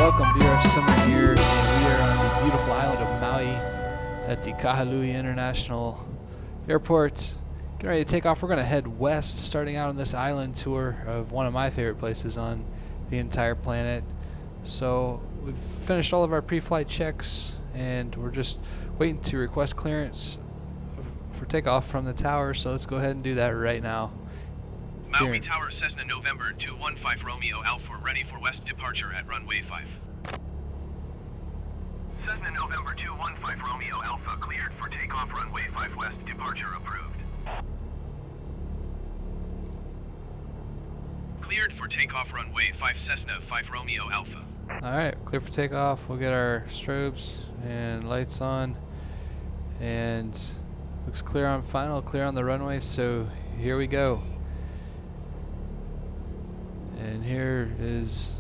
welcome VR Summer here. We are on the beautiful island of Maui at the Kahului International Airport. Getting ready to take off. We're going to head west, starting out on this island tour of one of my favorite places on the entire planet. So we've finished all of our pre-flight checks and we're just waiting to request clearance for takeoff from the tower. So let's go ahead and do that right now. Maui Tower, Cessna November 215 Romeo Alpha, ready for west departure at runway 5. Cessna November 215 Romeo Alpha, cleared for takeoff runway 5 west, departure approved. Cleared for takeoff runway 5 Cessna 5 Romeo Alpha. Alright, clear for takeoff. We'll get our strobes and lights on. And looks clear on final, clear on the runway, so here we go. And here is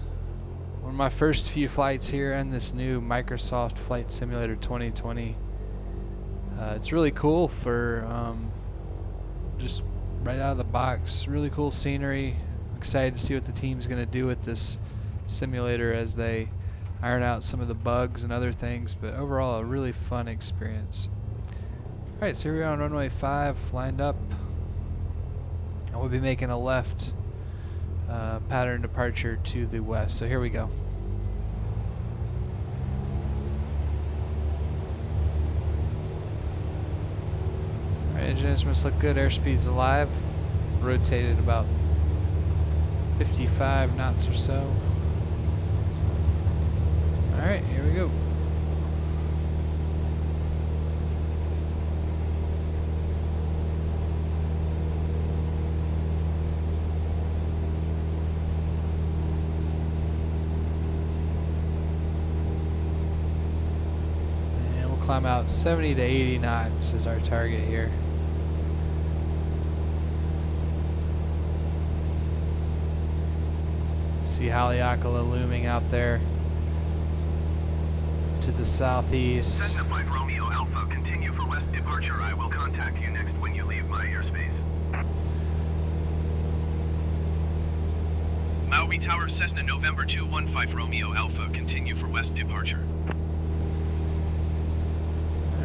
one of my first few flights here on this new Microsoft Flight Simulator 2020. It's really cool for just right out of the box. Really cool scenery. Excited to see what the team's going to do with this simulator as they iron out some of the bugs and other things. But overall, a really fun experience. Alright, so here we are on runway 5, lined up. And we'll be making a left pattern departure to the west. So here we go. Alright, engine instruments look good. Airspeed's alive. Rotated about 55 knots or so. Alright, here we go. Climb out 70 to 80 knots is our target here. See Haleakala looming out there to the southeast. Cessna 5 Romeo Alpha, continue for west departure. I will contact you next when you leave my airspace. Maui Tower, Cessna November 215 Romeo Alpha, continue for west departure.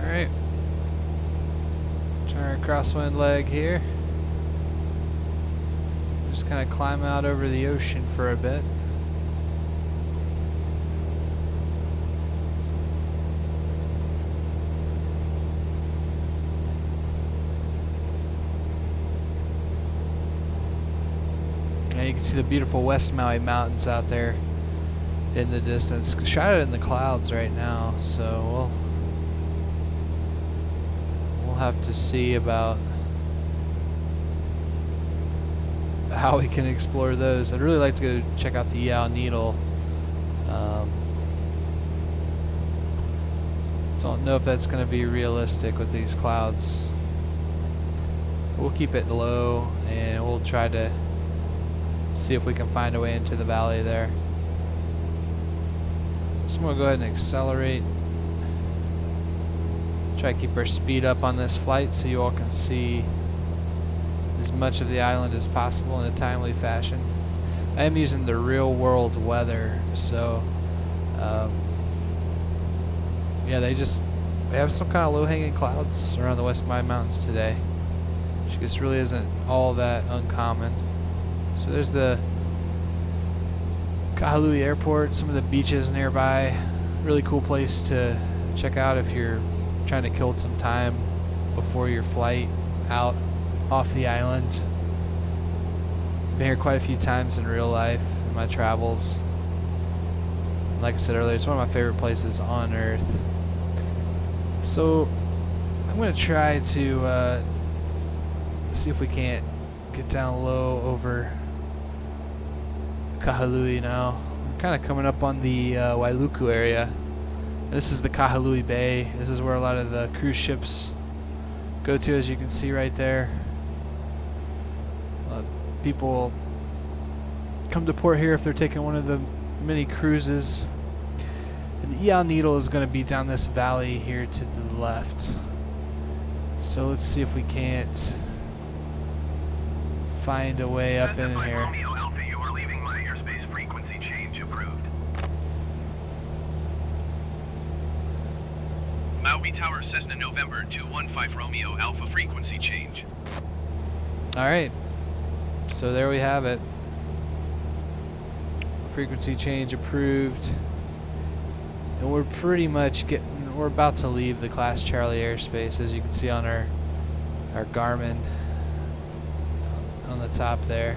Alright, turn our crosswind leg here. Just kind of climb out over the ocean for a bit. Now you can see the beautiful West Maui Mountains out there in the distance. Shrouded in the clouds right now, so we'll have to see about how we can explore those. I'd really like to go check out the Yao Needle. Don't know if that's going to be realistic with these clouds. We'll keep it low and we'll try to see if we can find a way into the valley there. So I'm going to go ahead and accelerate. Try to keep our speed up on this flight so you all can see as much of the island as possible in a timely fashion. I am using the real world weather, so yeah, they have some kind of low-hanging clouds around the West Maui Mountains today, which just really isn't all that uncommon. So there's the Kahului Airport, some of the beaches nearby. Really cool place to check out if you're trying to kill some time before your flight out off the island. Been here quite a few times in real life in my travels. Like I said earlier, it's one of my favorite places on earth. So I'm going to try to see if we can't get down low over Kahului now. We're kind of coming up on the Wailuku area. This is the Kahului Bay. This is where a lot of the cruise ships go to, as you can see right there. People come to port here if they're taking one of the many cruises. And the Yao Needle is going to be down this valley here to the left. So let's see if we can't find a way up in here. Romeo Alpha, you are leaving my airspace. Frequency change approved. Maui Tower Cessna November 215 Romeo Alpha frequency change. Alright, so there we have it. Frequency change approved. And we're pretty much we're about to leave the Class Charlie airspace, as you can see on our Garmin on the top there.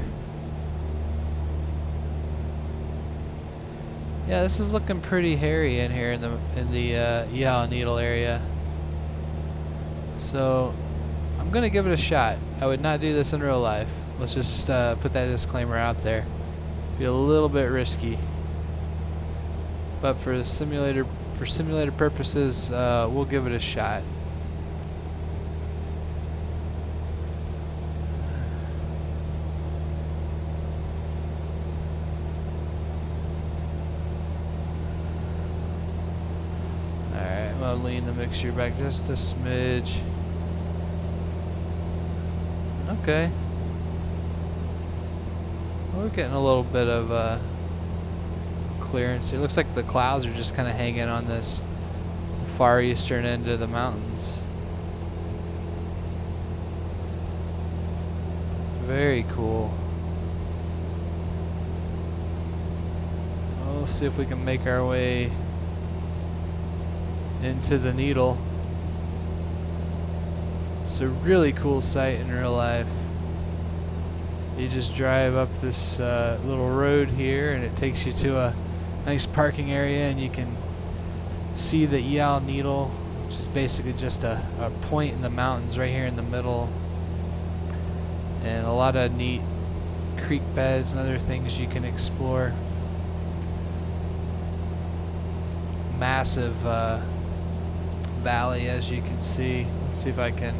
Yeah, this is looking pretty hairy in here in the Yellow Needle area. So I'm gonna give it a shot. I would not do this in real life. Let's just put that disclaimer out there. Be a little bit risky, but for the simulator purposes, we'll give it a shot. Alright, I'm gonna lean the mixture back just a smidge. Okay. We're getting a little bit of clearance. It looks like the clouds are just kind of hanging on this far eastern end of the mountains. Very cool. Well, let's see if we can make our way into the Needle. It's a really cool sight in real life. You just drive up this little road here and it takes you to a nice parking area, and you can see the Yellow Needle, which is basically just a point in the mountains right here in the middle, and a lot of neat creek beds and other things you can explore. Massive valley, as you can see. Let's see if I can.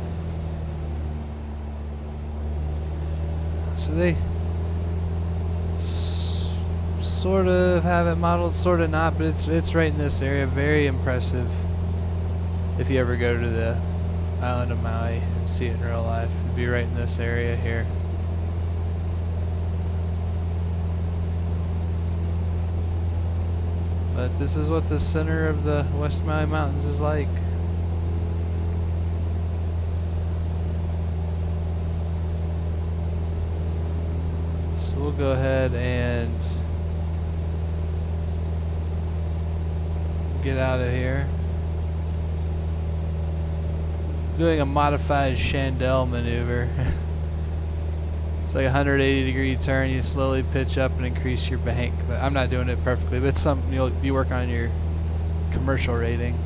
So they sort of have it modeled, sort of not, but it's right in this area. Very impressive. If you ever go to the island of Maui and see it in real life, it'd be right in this area here. But this is what the center of the West Maui Mountains is like. So we'll go ahead and get out of here. Doing a modified Chandelle maneuver. It's like a 180-degree turn. You slowly pitch up and increase your bank. But I'm not doing it perfectly, but it's something you'll be working on your commercial rating,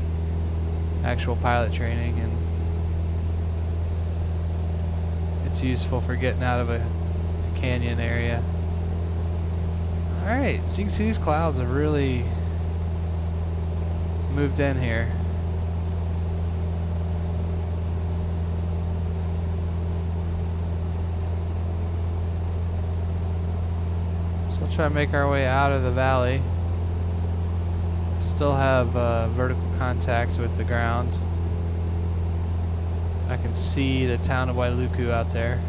actual pilot training, and it's useful for getting out of a canyon area. Alright, so you can see these clouds have really moved in here. So we'll try to make our way out of the valley. Still have vertical contacts with the ground. I can see the town of Wailuku out there.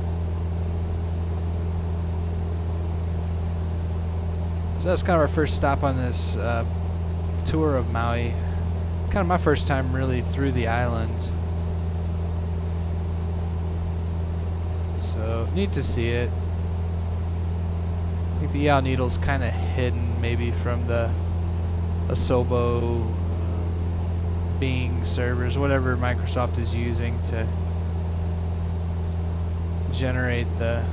So that's kind of our first stop on this tour of Maui. Kind of my first time really through the island. So neat to see it. I think the Yellow Needle's kind of hidden maybe from the Asobo Bing servers, whatever Microsoft is using to generate the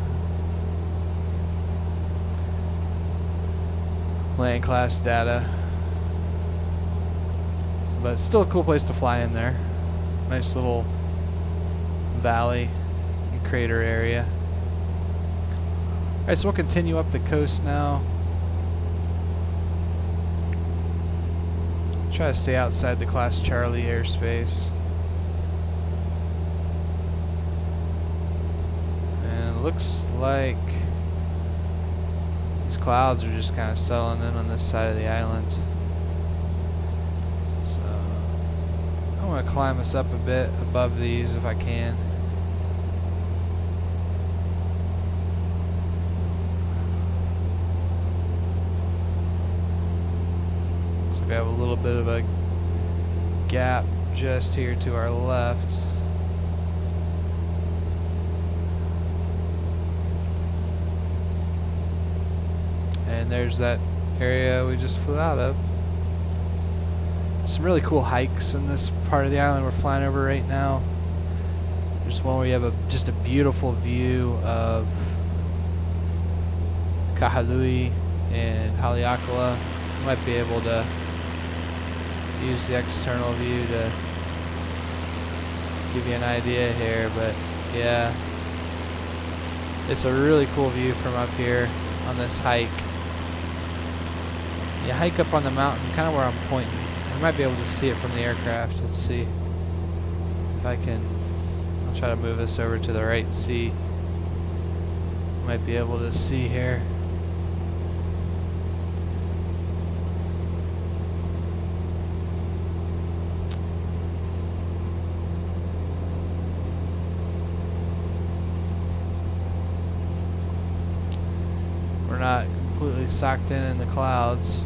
land class data. But it's still a cool place to fly in there. Nice little valley and crater area. Alright, so we'll continue up the coast now. Try to stay outside the Class Charlie airspace. And it looks like these clouds are just kind of settling in on this side of the island. So I want to climb us up a bit above these if I can. Looks like I have a little bit of a gap just here to our left. And there's that area we just flew out of. Some really cool hikes in this part of the island we're flying over right now. There's one where you have just a beautiful view of Kahului and Haleakala. You might be able to use the external view to give you an idea here, but yeah, it's a really cool view from up here on this hike. You hike up on the mountain, kind of where I'm pointing. I might be able to see it from the aircraft. Let's see if I can. I'll try to move this over to the right seat. Might be able to see here. We're not completely socked in the clouds.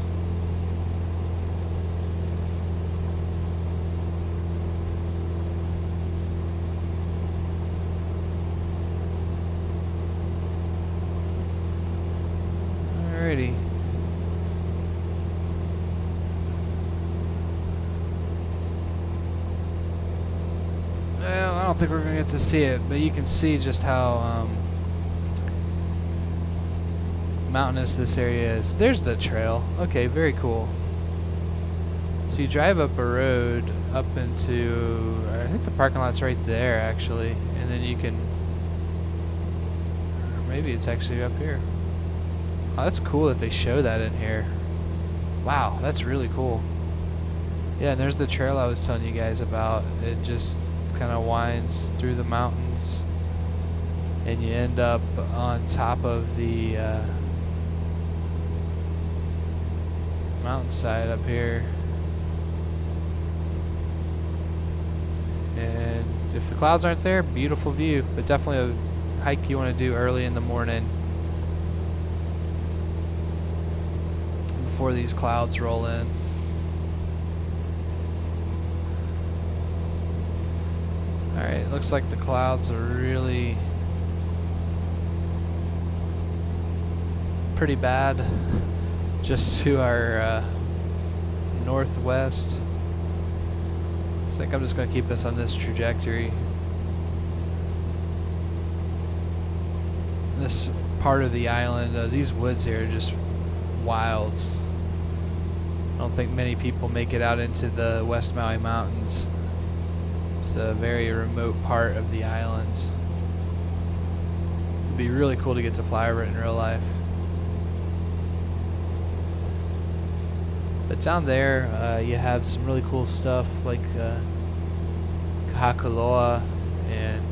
Alrighty. Well, I don't think we're gonna get to see it, but you can see just how mountainous this area is. There's the trail. Okay, very cool. So you drive up a road up into, I think the parking lot's right there actually, and then you can, or maybe it's actually up here. Oh, that's cool that they show that in here. Wow, that's really cool. Yeah, and there's the trail I was telling you guys about. It just kind of winds through the mountains and you end up on top of the mountainside up here. And if the clouds aren't there, beautiful view, but definitely a hike you want to do early in the morning before these clouds roll in. Alright, looks like the clouds are really pretty bad just to our northwest. I think I'm just going to keep us on this trajectory. This part of the island, these woods here are just wild. I don't think many people make it out into the West Maui Mountains. It's a very remote part of the island. It'd be really cool to get to fly over it in real life. But down there, you have some really cool stuff like Kahului and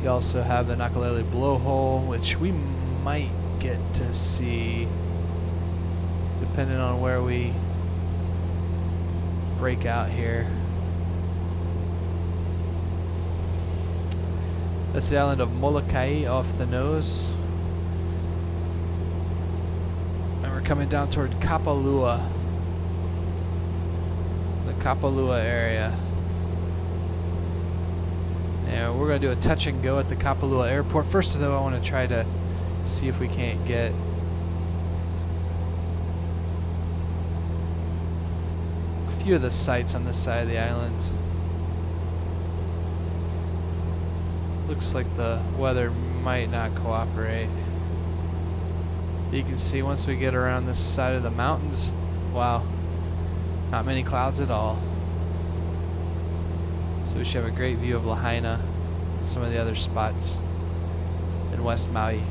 you also have the Nakalele blowhole, which we might get to see depending on where we break out here. That's the island of Molokai off the nose. And we're coming down toward Kapalua. The Kapalua area. And we're going to do a touch and go at the Kapalua Airport. First though, I want to try to see if we can't get a few of the sights on this side of the island. Looks like the weather might not cooperate. You can see once we get around this side of the mountains, wow, not many clouds at all. So we should have a great view of Lahaina and some of the other spots in West Maui.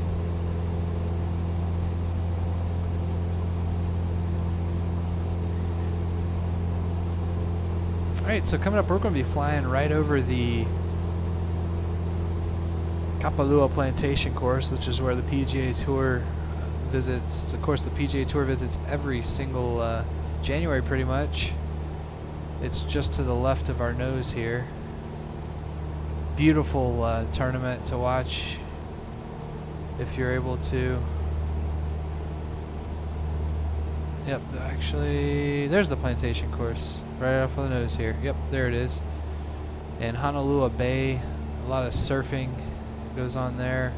Alright, so coming up we're going to be flying right over the Kapalua Plantation course, which is where the PGA Tour visits. Of course, the PGA Tour visits every single January pretty much. It's just to the left of our nose here. Beautiful tournament to watch if you're able to. Yep, actually, there's the Plantation course right off of the nose here. Yep, there it is. And Honolulu Bay, a lot of surfing goes on there.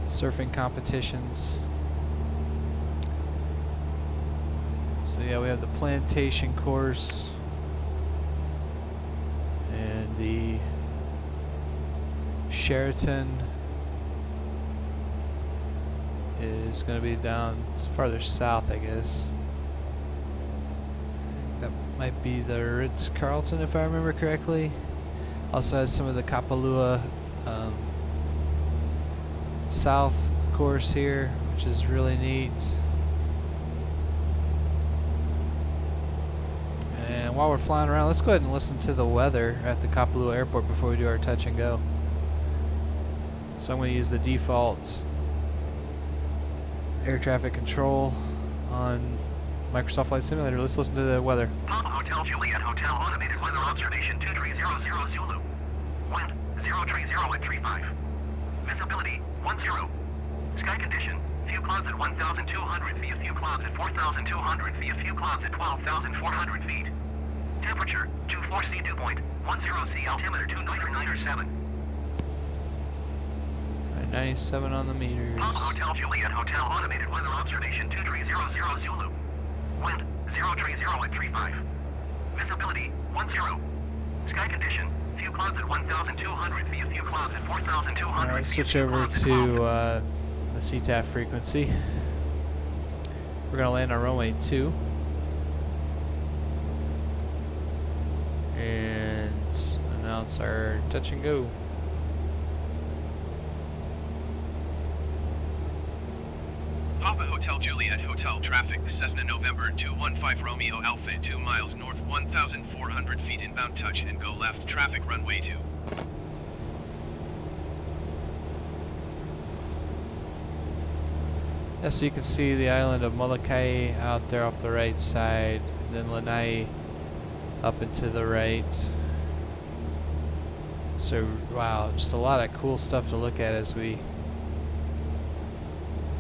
Surfing competitions. So yeah, we have the Plantation course and the Sheraton is going to be down farther south, I guess. That might be the Ritz-Carlton if I remember correctly. Also has some of the Kapalua South course here, which is really neat. And while we're flying around, let's go ahead and listen to the weather at the Kapalua Airport before we do our touch and go. So I'm going to use the default air traffic control on Microsoft Flight Simulator. Let's listen to the weather. Papa Hotel Juliet Hotel automated weather observation 2300 Zulu. Wind 030 at 35. Visibility 10. Sky condition, few clouds at 1,200 feet, few clouds at 4,200 feet, few clouds at 12,400 feet. Temperature 24C dew point, 10C altimeter 2997. 97 on the meters. Papa Hotel Juliet Hotel automated weather observation 2300 Zulu. Wind 030 at 35. Visibility 10. Sky condition, few clouds at 1,200 feet, few clouds at 4,200 Alright, feet. switch over to the CTAF frequency. We're going to land on runway 2. And announce our touch and go. Papa Hotel Juliet Hotel traffic, Cessna November 215 Romeo Alpha 2 miles north 1,400 feet inbound touch and go left traffic runway 2. Yeah, so you can see the island of Molokai out there off the right side, then Lanai up and to the right. So wow, just a lot of cool stuff to look at as we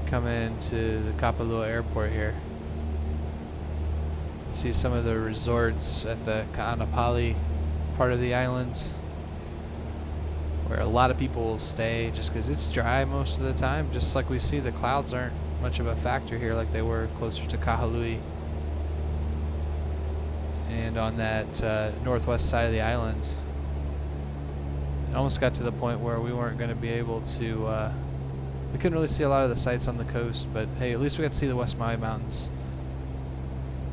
come into the Kapalua Airport here. See some of the resorts at the Ka'anapali part of the island, where a lot of people will stay just because it's dry most of the time. Just like we see, the clouds aren't much of a factor here like they were closer to Kahului. And on that northwest side of the island, it almost got to the point where we weren't going to be able to we couldn't really see a lot of the sights on the coast, but hey, at least we got to see the West Maui Mountains.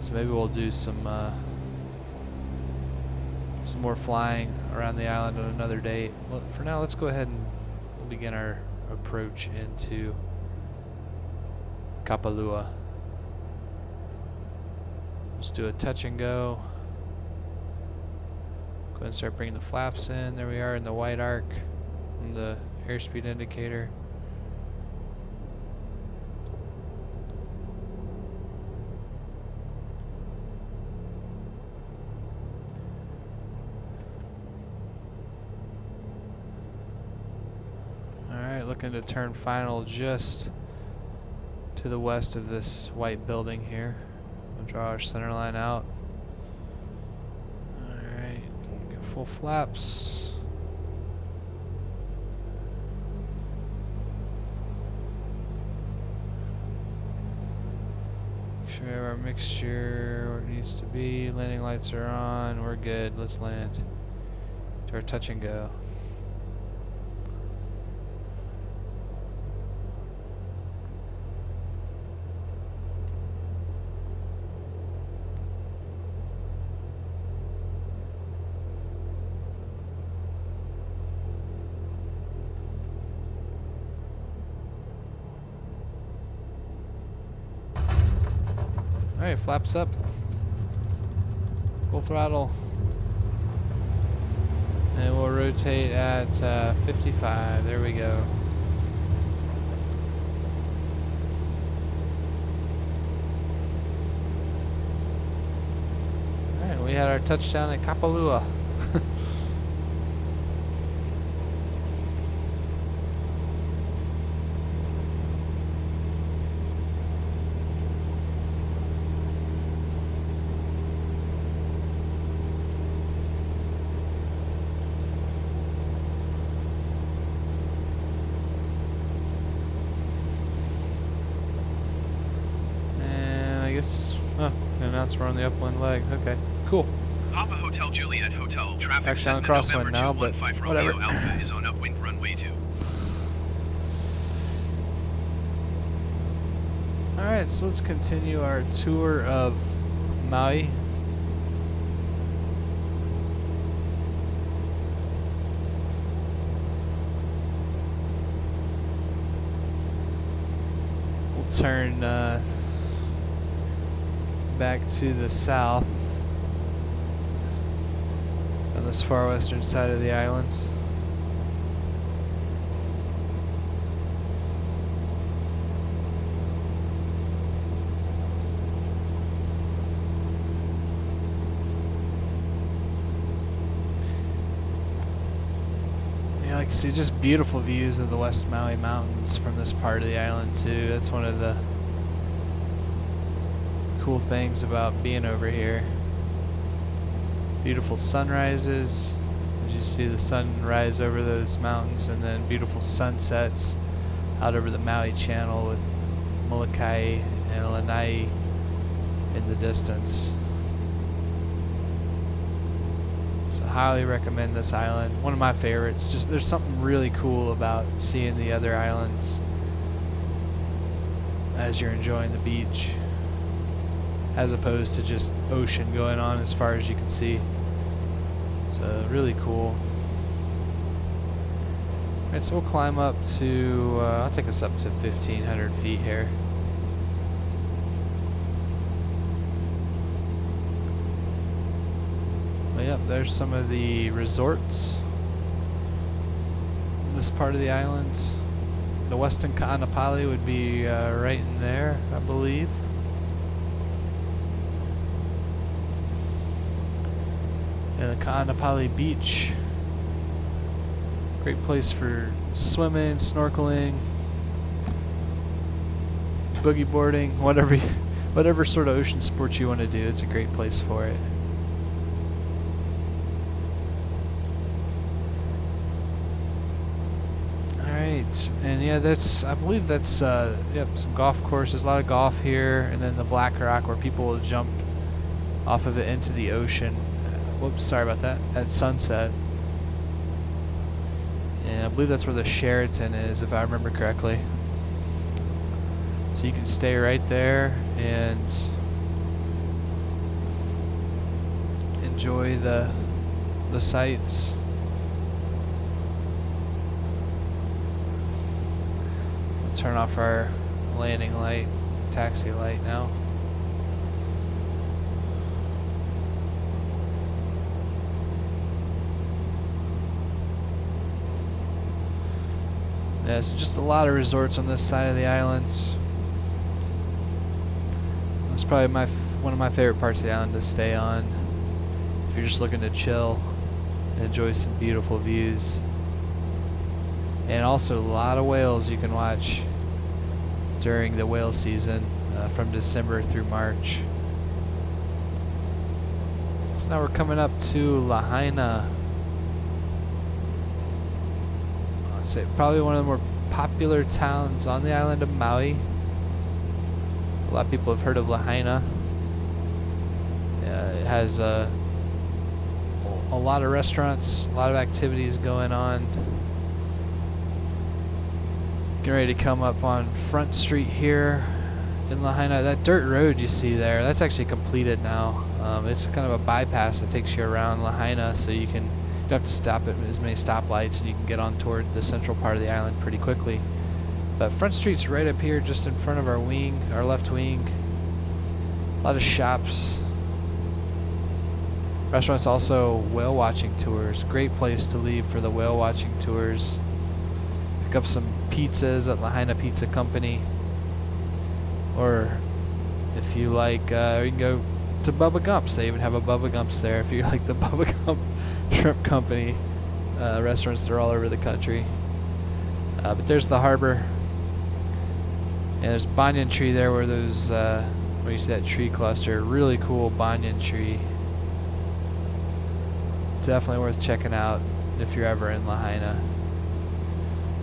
So maybe we'll do some more flying around the island on another day. Well, for now, let's go ahead and we'll begin our approach into Kapalua. Let's do a touch and go. Go ahead and start bringing the flaps in. There we are in the white arc from the airspeed indicator. Looking to turn final just to the west of this white building here. We'll draw our center line out. Alright, get full flaps. Make sure we have our mixture where it needs to be. Landing lights are on. We're good. Let's land. To our touch and go. Alright, flaps up. Full throttle. And we'll rotate at 55. There we go. Alright, we had our touchdown at Kapalua. announce we're on the upwind leg. Okay, cool. Papa Hotel Juliet Hotel traffic Actually, I'm Cessna crosswind November now, but 215 whatever. Romeo Alpha is on upwind runway 2. Alright, so let's continue our tour of Maui. We'll turn back to the south on this far western side of the island. Like, see just beautiful views of the West Maui Mountains from this part of the island too. That's one of the cool things about being over here. Beautiful sunrises as you see the sun rise over those mountains, and then beautiful sunsets out over the Maui Channel with Molokai and Lanai in the distance. So highly recommend this island. One of my favorites. Just there's something really cool about seeing the other islands as you're enjoying the beach, as opposed to just ocean going on as far as you can see. So really cool. Alright, so we'll climb up to, I'll take us up to 1,500 feet here. Yep, there's some of the resorts in this part of the island. The Westin Ka'anapali would be right in there, I believe. And the Ka'anapali Beach. Great place for swimming, snorkeling, boogie boarding, whatever sort of ocean sports you want to do. It's a great place for it. And yeah, that's, I believe that's yep, some golf courses, a lot of golf here, and then the Black Rock where people will jump off of it into the ocean. Whoops, sorry about that. At sunset. And I believe that's where the Sheraton is, if I remember correctly. So you can stay right there and enjoy the sights. Turn off our landing light, taxi light now. Yeah, so just a lot of resorts on this side of the island. That's probably one of my favorite parts of the island to stay on if you're just looking to chill and enjoy some beautiful views. And also a lot of whales you can watch during the whale season from December through March. So now we're coming up to Lahaina. I'd say probably one of the more popular towns on the island of Maui. A lot of people have heard of Lahaina. It has a lot of restaurants, a lot of activities going on. Getting ready to come up on Front Street here in Lahaina. That dirt road you see there, that's actually completed now. It's kind of a bypass that takes you around Lahaina, so you don't have to stop at as many stoplights, and you can get on toward the central part of the island pretty quickly. But Front Street's right up here, just in front of our wing, our left wing. A lot of shops, restaurants, also whale watching tours. Great place to leave for the whale watching tours. Pick up some pizzas at Lahaina Pizza Company, or if you like, you can go to Bubba Gump's. They even have a Bubba Gump's there if you like the Bubba Gump Shrimp Company. Restaurants, they're all over the country. But there's the harbor, and there's banyan tree there where those where you see that tree cluster. Really cool banyan tree. Definitely worth checking out if you're ever in Lahaina.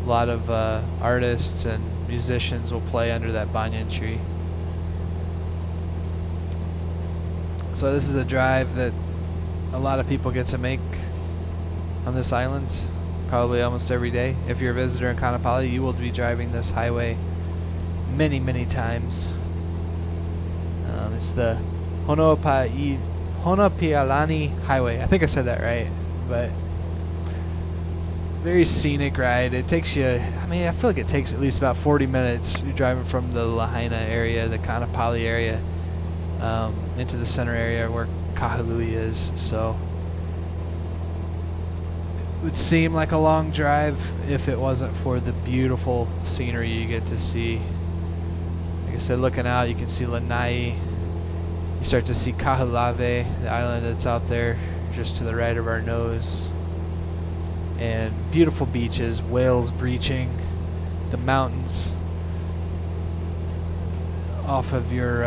A lot of artists and musicians will play under that banyan tree. So this is a drive that a lot of people get to make on this island, probably almost every day. If you're a visitor in Kapalu, you will be driving this highway many, many times. It's the Honopialani Highway. I think I said that right, but very scenic ride. It takes you, I mean, I feel like it takes at least about 40 minutes. You're driving from the Lahaina area, the Kapalu area, into the center area where Kahului is. So it would seem like a long drive if it wasn't for the beautiful scenery you get to see. Like I said, looking out, you can see Lanai. You start to see Kahului, the island that's out there just to the right of our nose. And beautiful beaches, whales breaching, the mountains off of your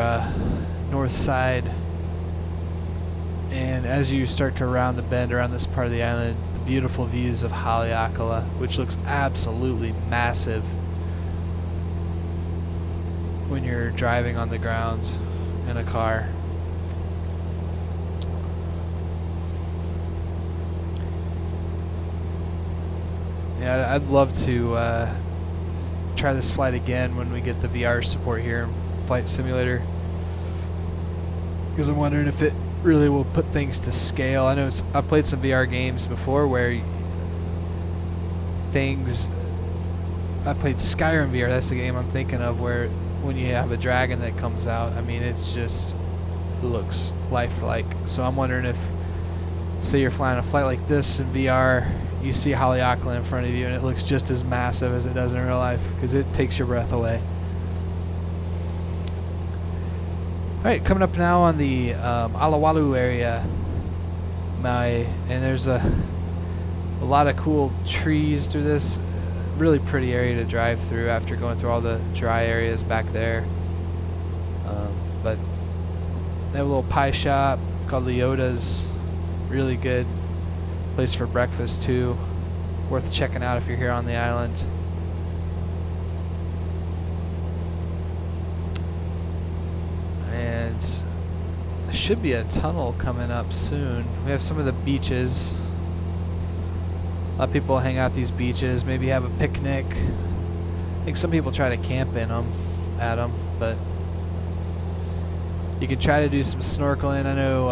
north side. And as you start to round the bend around this part of the island, the beautiful views of Haleakala, which looks absolutely massive when you're driving on the grounds in a car. Yeah, I'd love to try this flight again when we get the VR support here in Flight Simulator, because I'm wondering if it really will put things to scale. I know I've played some VR games before where I played Skyrim VR, that's the game I'm thinking of, where when you have a dragon that comes out, I mean, it's just looks lifelike. So I'm wondering if, say you're flying a flight like this in VR, you see Haleakala in front of you and it looks just as massive as it does in real life, because it takes your breath away. Alright, coming up now on the Alawalu area, Maui, and there's a lot of cool trees through this. Really pretty area to drive through after going through all the dry areas back there. But they have a little pie shop called Leota's, really good place for breakfast too, worth checking out if you're here on the island. And there should be a tunnel coming up soon. We have some of the beaches. A lot of people hang out these beaches, maybe have a picnic. I think some people try to camp in them, at them, but you can try to do some snorkeling. I know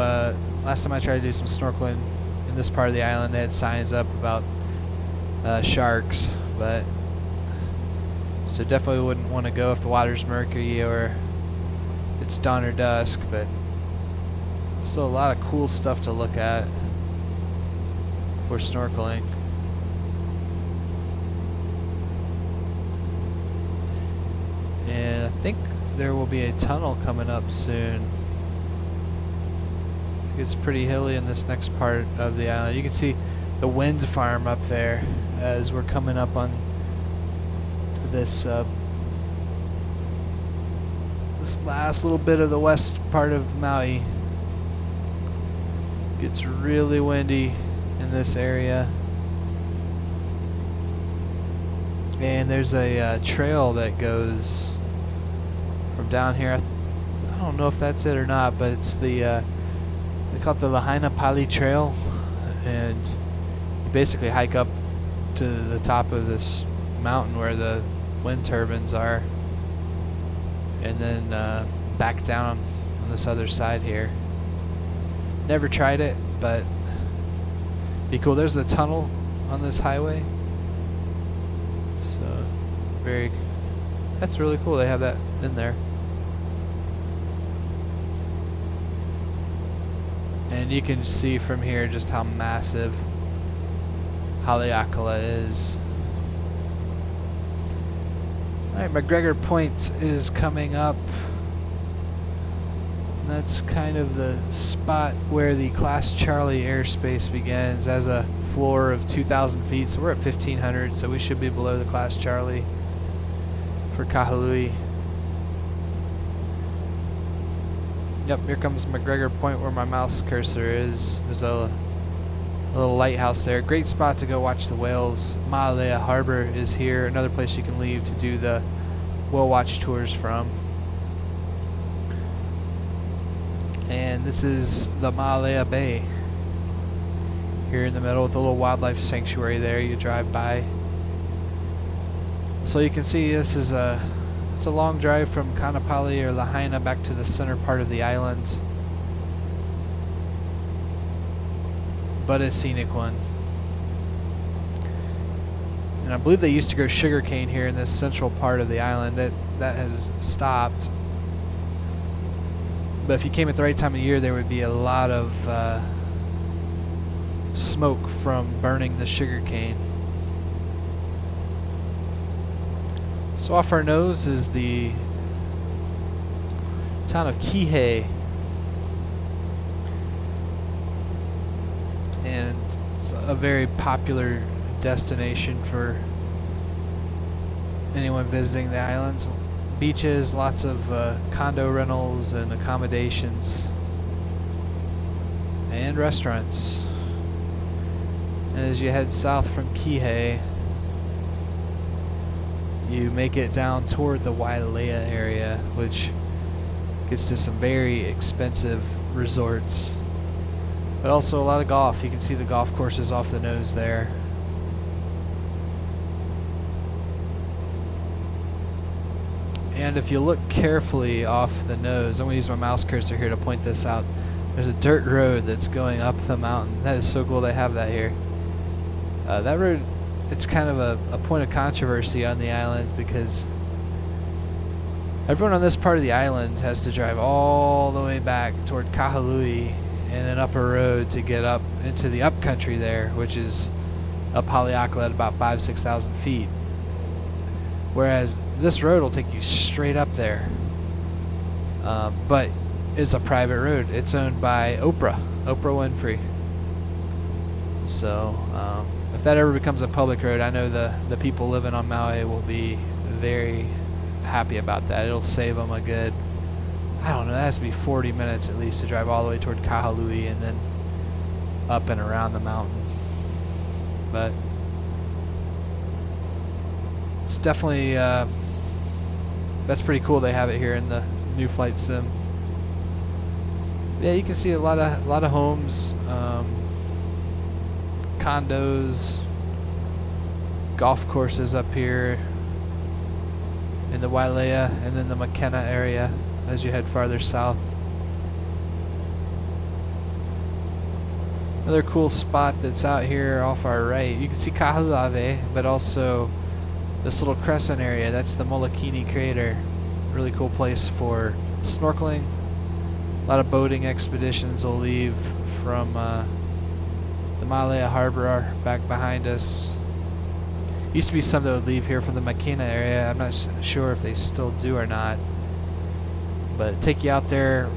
last time I tried to do some snorkeling in this part of the island, they had signs up about sharks, but so definitely wouldn't want to go if the water's murky or it's dawn or dusk. But still a lot of cool stuff to look at for snorkeling. And I think there will be a tunnel coming up soon. It gets pretty hilly in this next part of the island. You can see the wind farm up there as we're coming up on this this last little bit of the west part of Maui. Gets really windy in this area. And there's a trail that goes from down here. I don't know if that's it or not, but it's the they call it the Lahaina Pali Trail, and you basically hike up to the top of this mountain where the wind turbines are, and then back down on this other side here. Never tried it, but be cool. There's the tunnel on this highway, so that's really cool. They have that in there. And you can see from here just how massive Haleakala is. Alright, McGregor Point is coming up. And that's kind of the spot where the Class Charlie airspace begins, as a floor of 2,000 feet. So we're at 1,500, so we should be below the Class Charlie for Kahului. Yep, here comes McGregor Point where my mouse cursor is. There's a little lighthouse there. Great spot to go watch the whales. Malaya Harbor is here, another place you can leave to do the whale watch tours from. And this is the Malaya Bay. Here in the middle with a little wildlife sanctuary there you drive by. So you can see it's a long drive from Kapalu or Lahaina back to the center part of the island. But a scenic one. And I believe they used to grow sugarcane here in this central part of the island. That has stopped. But if you came at the right time of year, there would be a lot of smoke from burning the sugarcane. So off our nose is the town of Kihei. And it's a very popular destination for anyone visiting the islands. Beaches, lots of condo rentals and accommodations, and restaurants. And as you head south from Kihei, you make it down toward the Wailea area, which gets to some very expensive resorts, but also a lot of golf. You can see the golf courses off the nose there. And if you look carefully off the nose, I'm going to use my mouse cursor here to point this out. There's a dirt road that's going up the mountain. That is so cool they have that here. That road, it's kind of a point of controversy on the islands because everyone on this part of the island has to drive all the way back toward Kahului and then up a road to get up into the upcountry there, which is up Haleakala at about 5,000–6,000 feet. Whereas this road will take you straight up there, but it's a private road. It's owned by Oprah Winfrey. So if that ever becomes a public road, I know the people living on Maui will be very happy about that. It'll save them a good, I don't know, that has to be 40 minutes at least to drive all the way toward Kahului and then up and around the mountain. But it's definitely that's pretty cool. They have it here in the new flight sim. Yeah, you can see a lot of homes, condos, golf courses up here in the Wailea, and then the McKenna area as you head farther south. Another cool spot that's out here off our right, you can see Kahului, but also this little crescent area, that's the Molokini Crater. Really cool place for snorkeling. A lot of boating expeditions will leave from the Malaya Harbor back behind us. Used to be some that would leave here from the McKenna area. I'm not sure if they still do or not. But take you out there,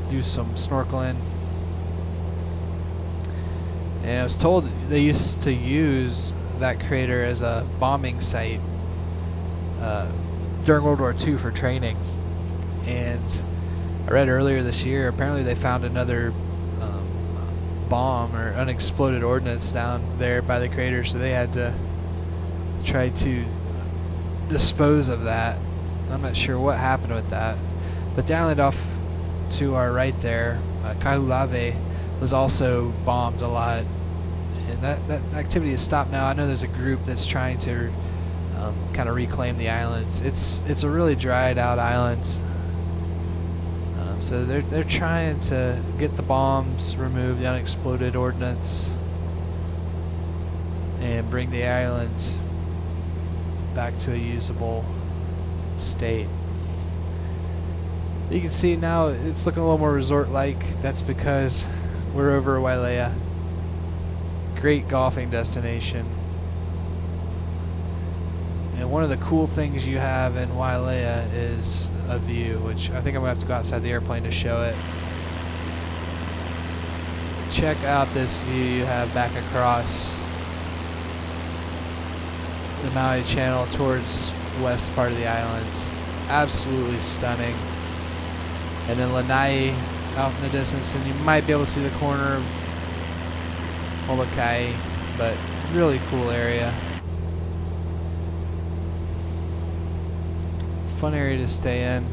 do some snorkeling. And I was told they used to use that crater as a bombing site during World War II for training. And I read earlier this year, apparently they found another bomb or unexploded ordnance down there by the crater, so they had to try to dispose of that. I'm not sure what happened with that. But the island off to our right there, Kahului, was also bombed a lot. And that activity has stopped now. I know there's a group that's trying to kind of reclaim the islands. It's a really dried out island. So they're trying to get the bombs removed, the unexploded ordnance, and bring the islands back to a usable state. You can see now it's looking a little more resort-like. That's because we're over Wailea. Great golfing destination. And one of the cool things you have in Wailea is a view, which I think I'm going to have to go outside the airplane to show it. Check out this view you have back across the Maui Channel towards the west part of the islands. Absolutely stunning. And then Lanai out in the distance, and you might be able to see the corner of Molokai, but really cool area. Fun area to stay in.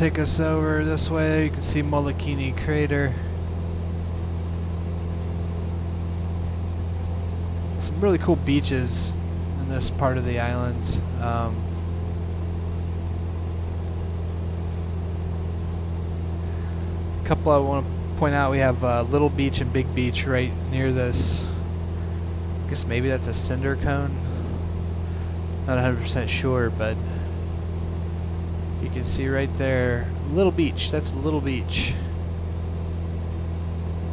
take us over this way. You can see Molokini Crater. Some really cool beaches in this part of the island. A couple I want to point out, we have Little Beach and Big Beach right near this. I guess maybe that's a cinder cone. Not 100% sure, but you can see right there, Little Beach. That's Little Beach.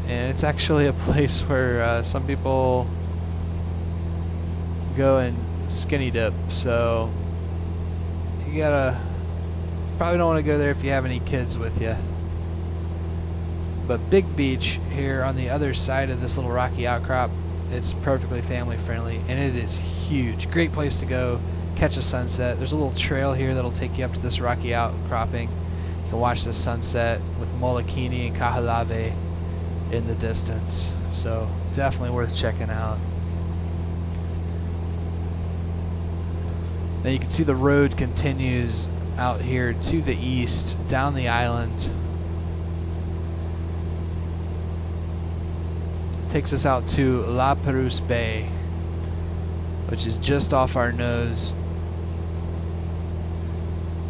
And it's actually a place where some people go and skinny dip, so you probably don't want to go there if you have any kids with you. But Big Beach here on the other side of this little rocky outcrop, it's perfectly family friendly, and it is huge. Great place to go catch a sunset. There's a little trail here that'll take you up to this rocky outcropping. You can watch the sunset with Molokini and Kahului in the distance, so definitely worth checking out. Then you can see the road continues out here to the east down the island. Takes us out to La Perouse Bay, which is just off our nose.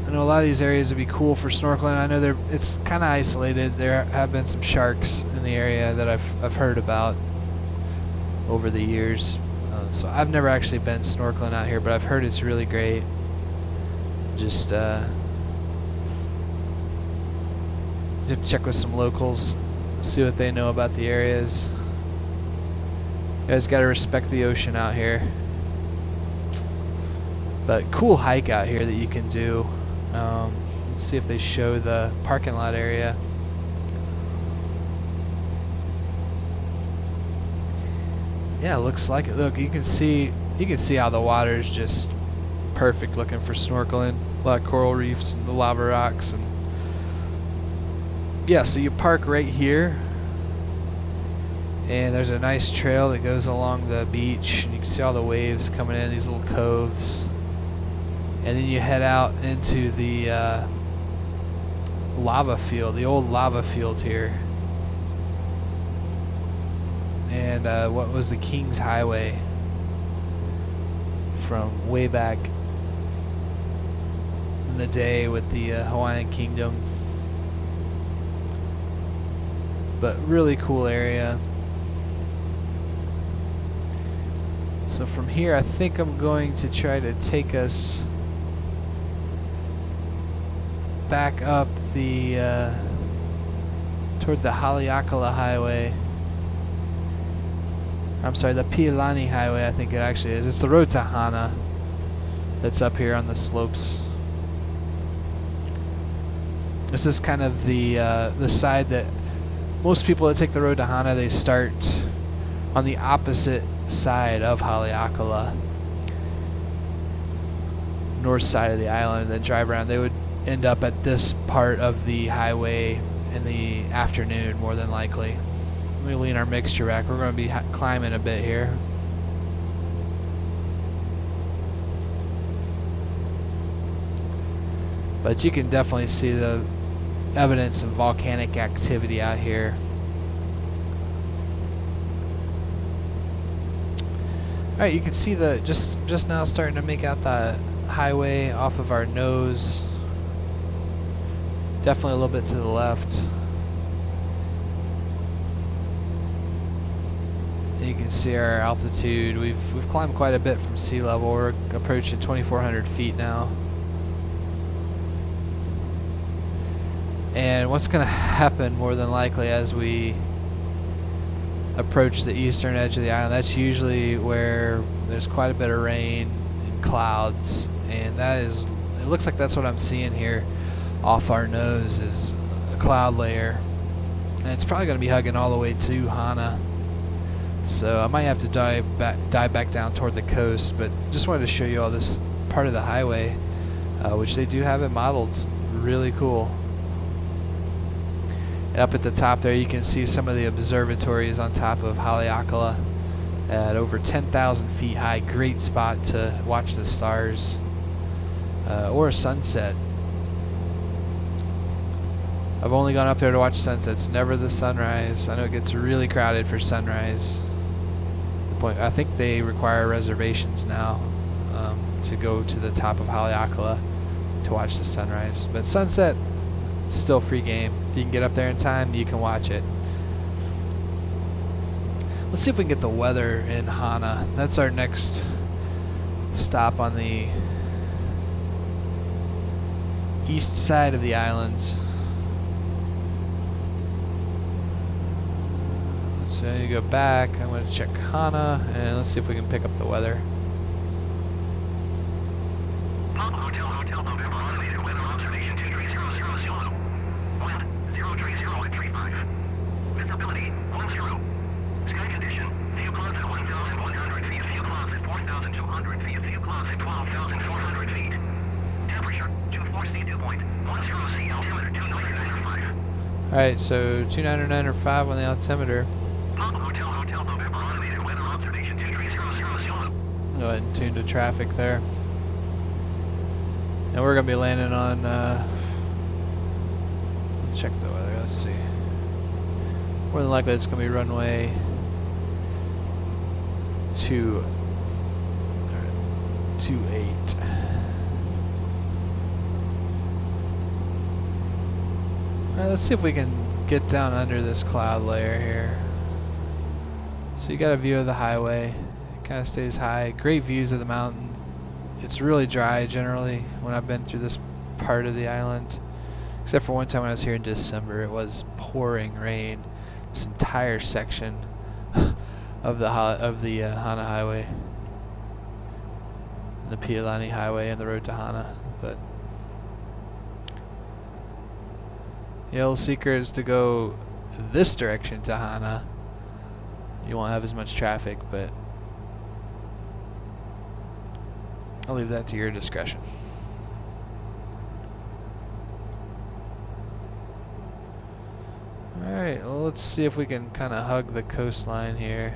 I know a lot of these areas would be cool for snorkeling. I know it's kind of isolated. There have been some sharks in the area that I've heard about over the years. So I've never actually been snorkeling out here, but I've heard it's really great. Just check with some locals, see what they know about the areas. You guys gotta respect the ocean out here. But cool hike out here that you can do. Let's see if they show the parking lot area. Yeah, it looks like it. Look, you can see how the water is just perfect looking for snorkeling. A lot of coral reefs and the lava rocks, and yeah, so you park right here, and there's a nice trail that goes along the beach, and you can see all the waves coming in these little coves, and then you head out into the lava field, the old lava field here. And what was the King's Highway from way back in the day with the Hawaiian Kingdom. But really cool area. So from here, I think I'm going to try to take us back up the toward the Haleakala Highway. I'm sorry, the Piilani Highway, I think it actually is. It's the road to Hana that's up here on the slopes. This is kind of the side that most people that take the road to Hana, they start on the opposite side of Haleakala, north side of the island, and then drive around. They would end up at this part of the highway in the afternoon, more than likely. Let me lean our mixture back. We're going to be climbing a bit here. But you can definitely see the evidence of volcanic activity out here. Alright, you can see the just now starting to make out the highway off of our nose. Definitely a little bit to the left. You can see our altitude. We've climbed quite a bit from sea level. We're approaching 2,400 feet now. And what's going to happen more than likely as we approach the eastern edge of the island, that's usually where there's quite a bit of rain and clouds, and it looks like that's what I'm seeing here off our nose is a cloud layer, and it's probably going to be hugging all the way to Hana. So I might have to dive back down toward the coast, but just wanted to show you all this part of the highway, which they do have it modeled. Really cool. And up at the top there, you can see some of the observatories on top of Haleakala at over 10,000 feet high. Great spot to watch the stars or a sunset. I've only gone up there to watch sunsets, never the sunrise. I know it gets really crowded for sunrise. I think they require reservations now to go to the top of Haleakala to watch the sunrise. But sunset, still free game. If you can get up there in time, you can watch it. Let's see if we can get the weather in Hana. That's our next stop on the east side of the island. So I need to go back. I'm going to check Hana, and let's see if we can pick up the weather. Papa Hotel November automated weather observation 2300 Zulu. Wind 030 at 35. Visibility 10. Sky condition, few clouds at 1,100 feet, few clouds at 4,200 feet, few clouds at 12,400 feet. Temperature 24C, dew point 10C, altimeter 2995. Alright, so 2995 on the altimeter. Papa Hotel November automated weather observation 2300 Zulu. Go ahead and tune to traffic there. And we're going to be landing on, check the weather, let's see. More than likely it's going to be runway 28. Alright, let's see if we can get down under this cloud layer here. So you got a view of the highway. It kind of stays high. Great views of the mountain. It's really dry generally when I've been through this part of the island. Except for one time when I was here in December, it was pouring rain. This entire section of the Hana Highway, the Pialani Highway, and the road to Hana. But the little secret is to go this direction to Hana. You won't have as much traffic, but I'll leave that to your discretion. Alright, well, let's see if we can kind of hug the coastline here.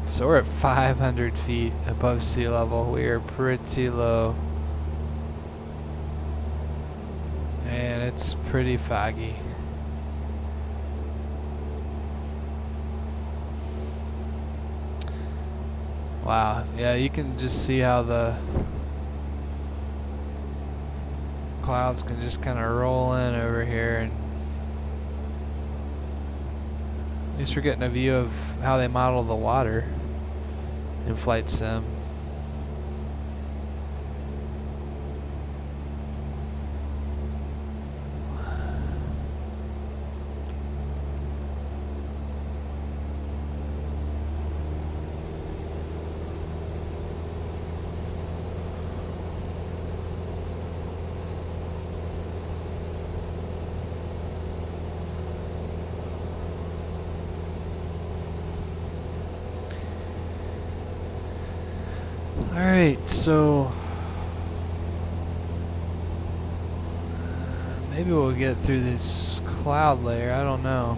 So we're at 500 feet above sea level. We are pretty low. And it's pretty foggy. Wow, yeah, you can just see how the clouds can just kind of roll in over here, and at least we're getting a view of how they model the water in Flight Sim. Alright, so maybe we'll get through this cloud layer, I don't know.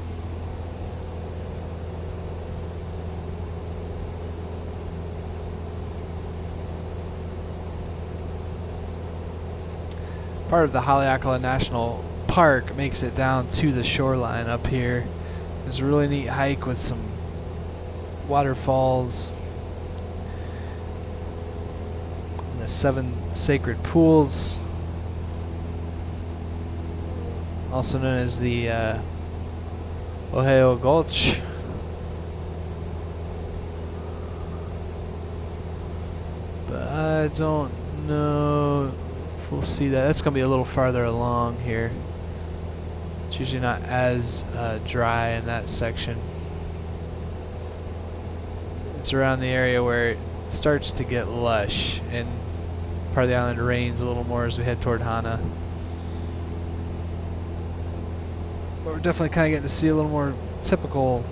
Part of the Haleakala National Park makes it down to the shoreline up here. There's a really neat hike with some waterfalls. The 7 sacred pools, also known as the Ohio Gulch. But I don't know if we'll see that. That's going to be a little farther along here. It's usually not as dry in that section. It's around the area where it starts to get lush, and part of the island rains a little more as we head toward Hana. But we're definitely kind of getting to see a little more typical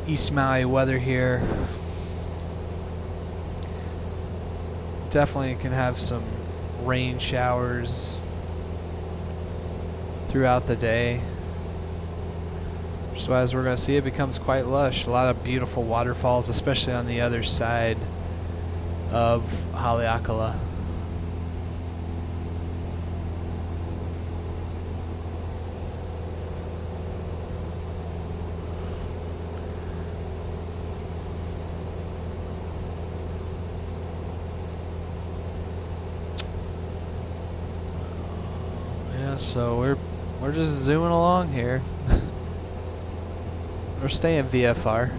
East Maui weather here. Definitely can have some rain showers throughout the day. So as we're going to see, it becomes quite lush. A lot of beautiful waterfalls, especially on the other side of Haleakala. Yeah, so we're just zooming along here. We're staying VFR.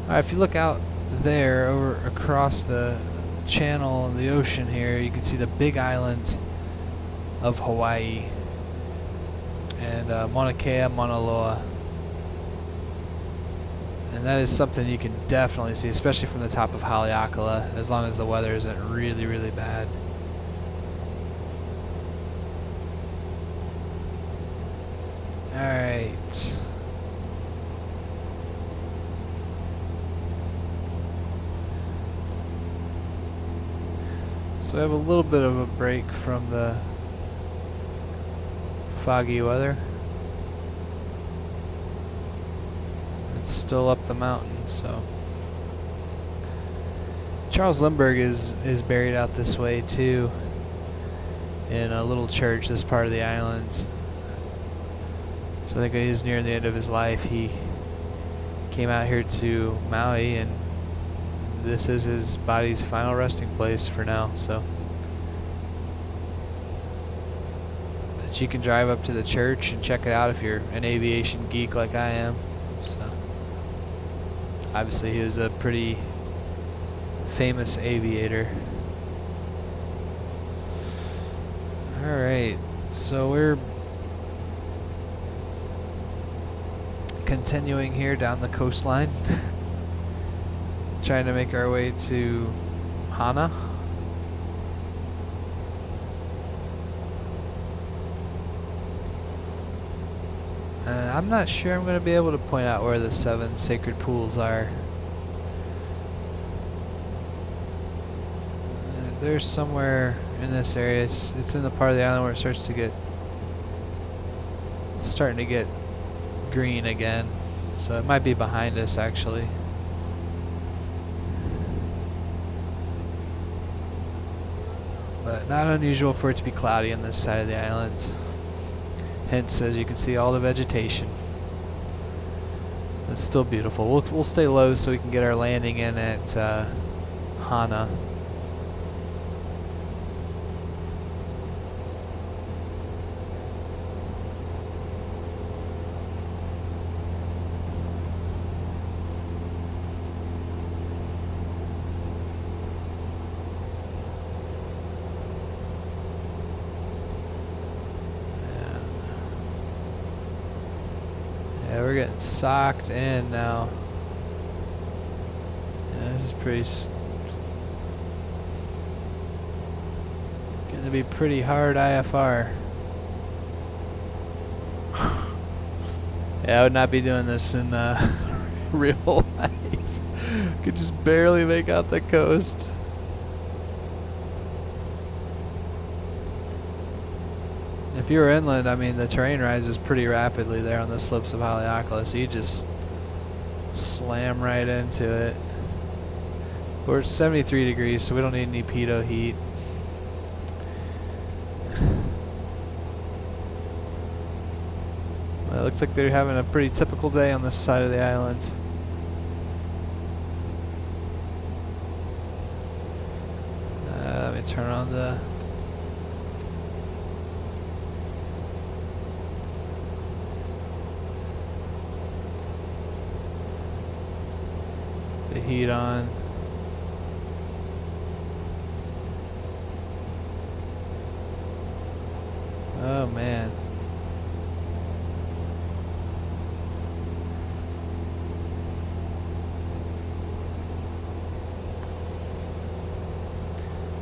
Alright, if you look out there over across the channel and the ocean here, you can see the big island of Hawaii and Mauna Kea, Mauna Loa. And that is something you can definitely see, especially from the top of Haleakala, as long as the weather isn't really, really bad. Alright. So I have a little bit of a break from the foggy weather. It's still up the mountain, so. Charles Lindbergh is buried out this way too, in a little church, this part of the island. So I think he's near the end of his life. He came out here to Maui, and this is his body's final resting place for now. So, but you can drive up to the church and check it out if you're an aviation geek like I am. So, obviously he was a pretty famous aviator. All right, so we're continuing here down the coastline, trying to make our way to Hana. And I'm not sure I'm going to be able to point out where the 7 sacred pools are. There's somewhere in this area. It's in the part of the island where it starting to get green again, so it might be behind us actually. But not unusual for it to be cloudy on this side of the island. Hence, as you can see, all the vegetation. It's still beautiful. We'll stay low so we can get our landing in at Hana. Yeah, we're getting socked in now. Yeah, this is going to be pretty hard IFR. Yeah, I would not be doing this in real life. Could just barely make out the coast. If you were inland, I mean, the terrain rises pretty rapidly there on the slopes of Haleakala, so you just slam right into it. We're at 73 degrees, so we don't need any pitot heat. Well, it looks like they're having a pretty typical day on this side of the island. Let me turn on the heat on. Oh man.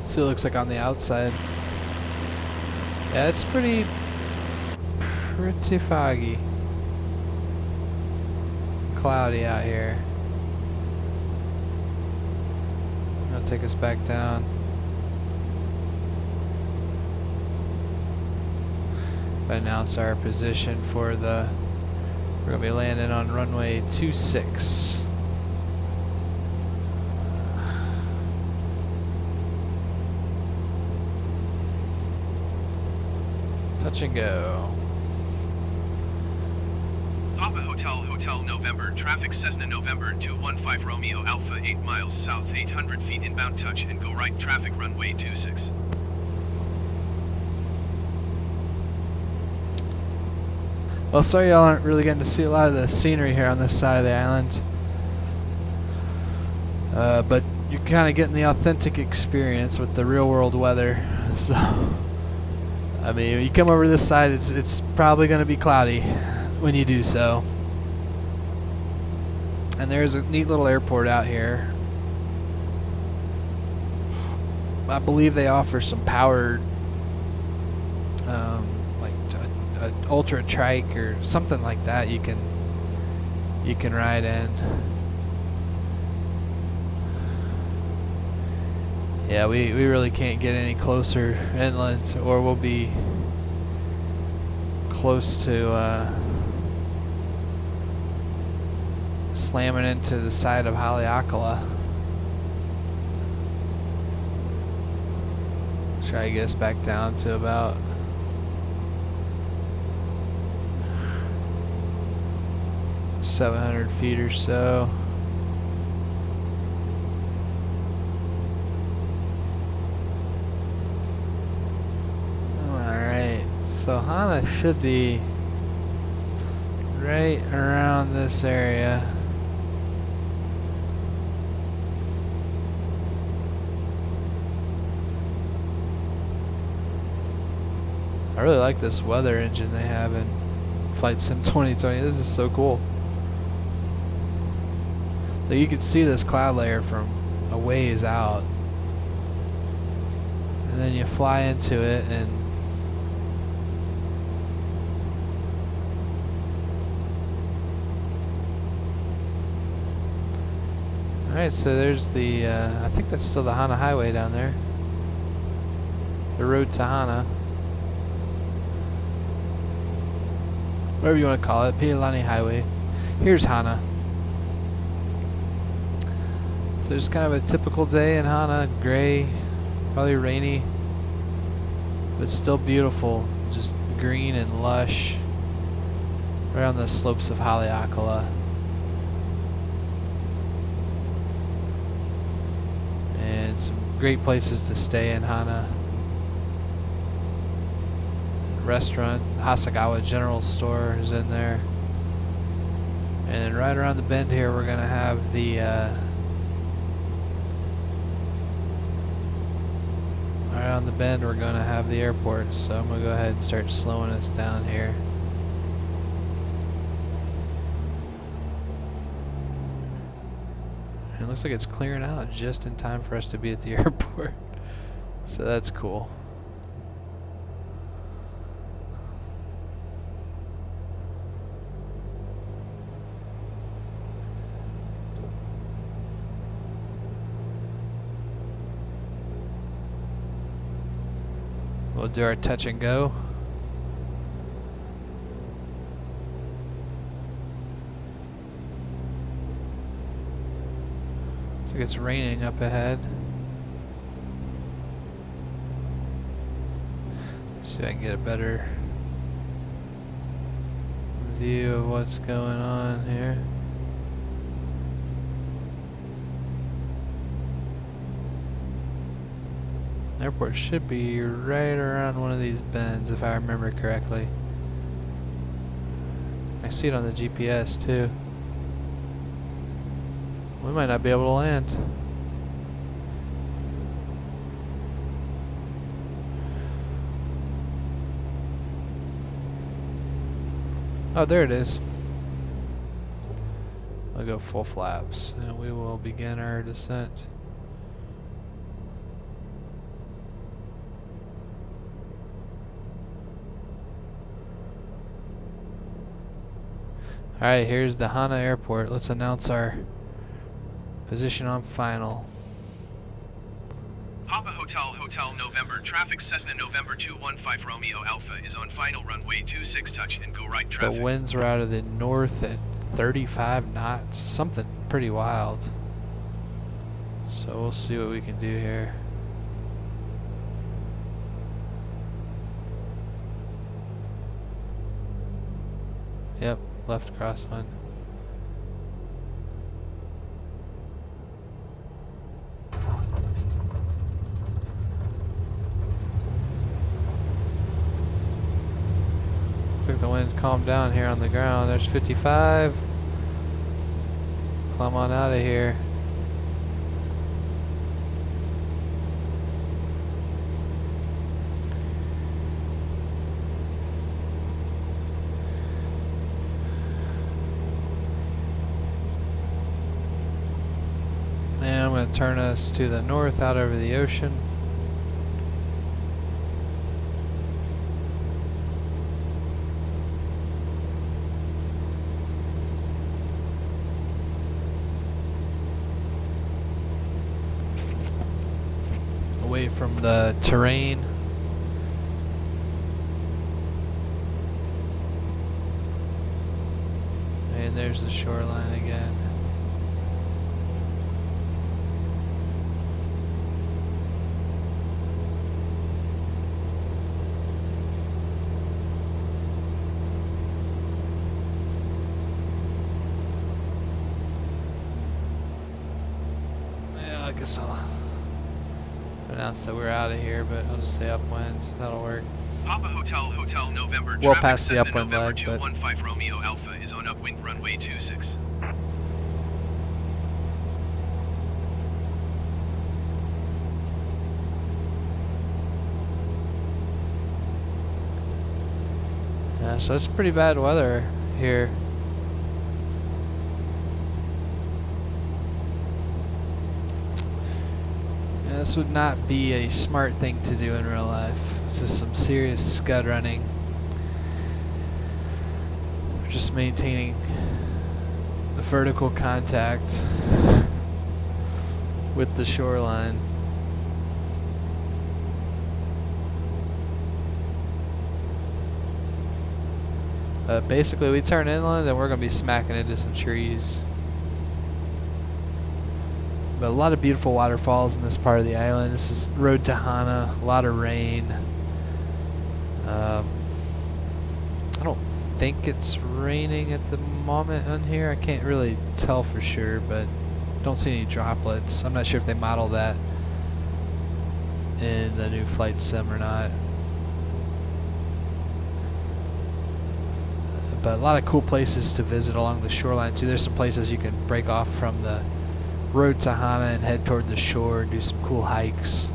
See what it looks like on the outside. Yeah, it's pretty foggy. Cloudy out here. It'll take us back down. But announce our position for the We're gonna be landing on runway 26. Touch and go. Papa Hotel November, traffic Cessna November 215 Romeo Alpha 8 miles south 800 feet inbound touch and go right traffic runway 26. Well, sorry y'all aren't really getting to see a lot of the scenery here on this side of the island. But you're kind of getting the authentic experience with the real world weather. So, I mean, when you come over this side, it's probably going to be cloudy when you do so. And there's a neat little airport out here. I believe they offer some powered, like a ultra trike or something like that. You can ride in. Yeah, we really can't get any closer inland, or we'll be close to slamming into the side of Haleakala. Try to get us back down to about $700 feet or so. Alright, so Hana should be right around this area. I really like this weather engine they have in Flight Sim 2020. This is so cool. Like, you can see this cloud layer from a ways out, and then you fly into it, and alright, so there's the I think that's still the Hana Highway down there, the road to Hana, whatever you want to call it, Pilani Highway. Here's Hana. So it's kind of a typical day in Hana, gray, probably rainy, but still beautiful, just green and lush, right on the slopes of Haleakala. And some great places to stay in Hana. Restaurant, Hasagawa General Store is in there. And then right around the bend here we're gonna have the right on the bend we're gonna have the airport, so I'm gonna go ahead and start slowing us down here. And it looks like it's clearing out just in time for us to be at the airport. So that's cool. We'll do our touch and go. Looks like it's raining up ahead. See if I can get a better view of what's going on here. Airport should be right around one of these bends if I remember correctly. I see it on the GPS too. We might not be able to land. Oh, there it is. I'll go full flaps and we will begin our descent. Alright, here's the Hana Airport. Let's announce our position on final. Papa Hotel November. Traffic Cessna November 215 Romeo Alpha is on final runway 26 touch and go right The traffic. winds were out of the north at 35 knots, something pretty wild. So we'll see what we can do here. Yep, left crosswind. Looks like the wind's calmed down here on the ground. There's 55. Climb on out of here. And I'm going to turn us to the north out over the ocean. Away from the terrain. And there's the shoreline again. Yeah, I guess I'll announce that we're out of here, but I'll just say upwind. That'll work. Papa Hotel November. Well Traffic past the Cessna upwind November leg, but 215 Romeo Alpha is on upwind runway 26. yeah, so it's pretty bad weather here. Yeah, this would not be a smart thing to do in real life. This is some serious scud running. We're just maintaining the vertical contact with the shoreline. Basically, we turn inland and we're going to be smacking into some trees. But a lot of beautiful waterfalls in this part of the island. This is road to Hana, a lot of rain. I don't think it's raining at the moment on here. I can't really tell for sure, but don't see any droplets. I'm not sure if they model that in the new flight sim or not. But a lot of cool places to visit along the shoreline too. There's some places you can break off from the road to Hana and head toward the shore and do some cool hikes.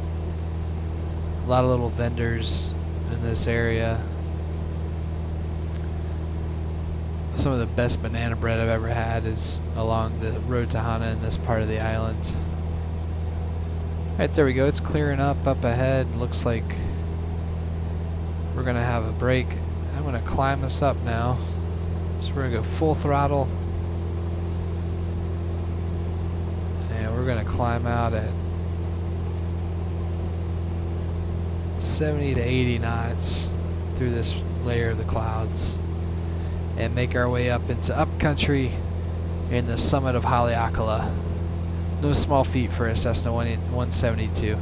A lot of little vendors in this area. Some of the best banana bread I've ever had is along the road to Hana in this part of the island. Alright, there we go. It's clearing up ahead. Looks like we're going to have a break. I'm going to climb us up now. So we're going to go full throttle. And we're going to climb out at 70 to 80 knots through this layer of the clouds and make our way up into upcountry in the summit of Haleakala. No small feat for a Cessna 172,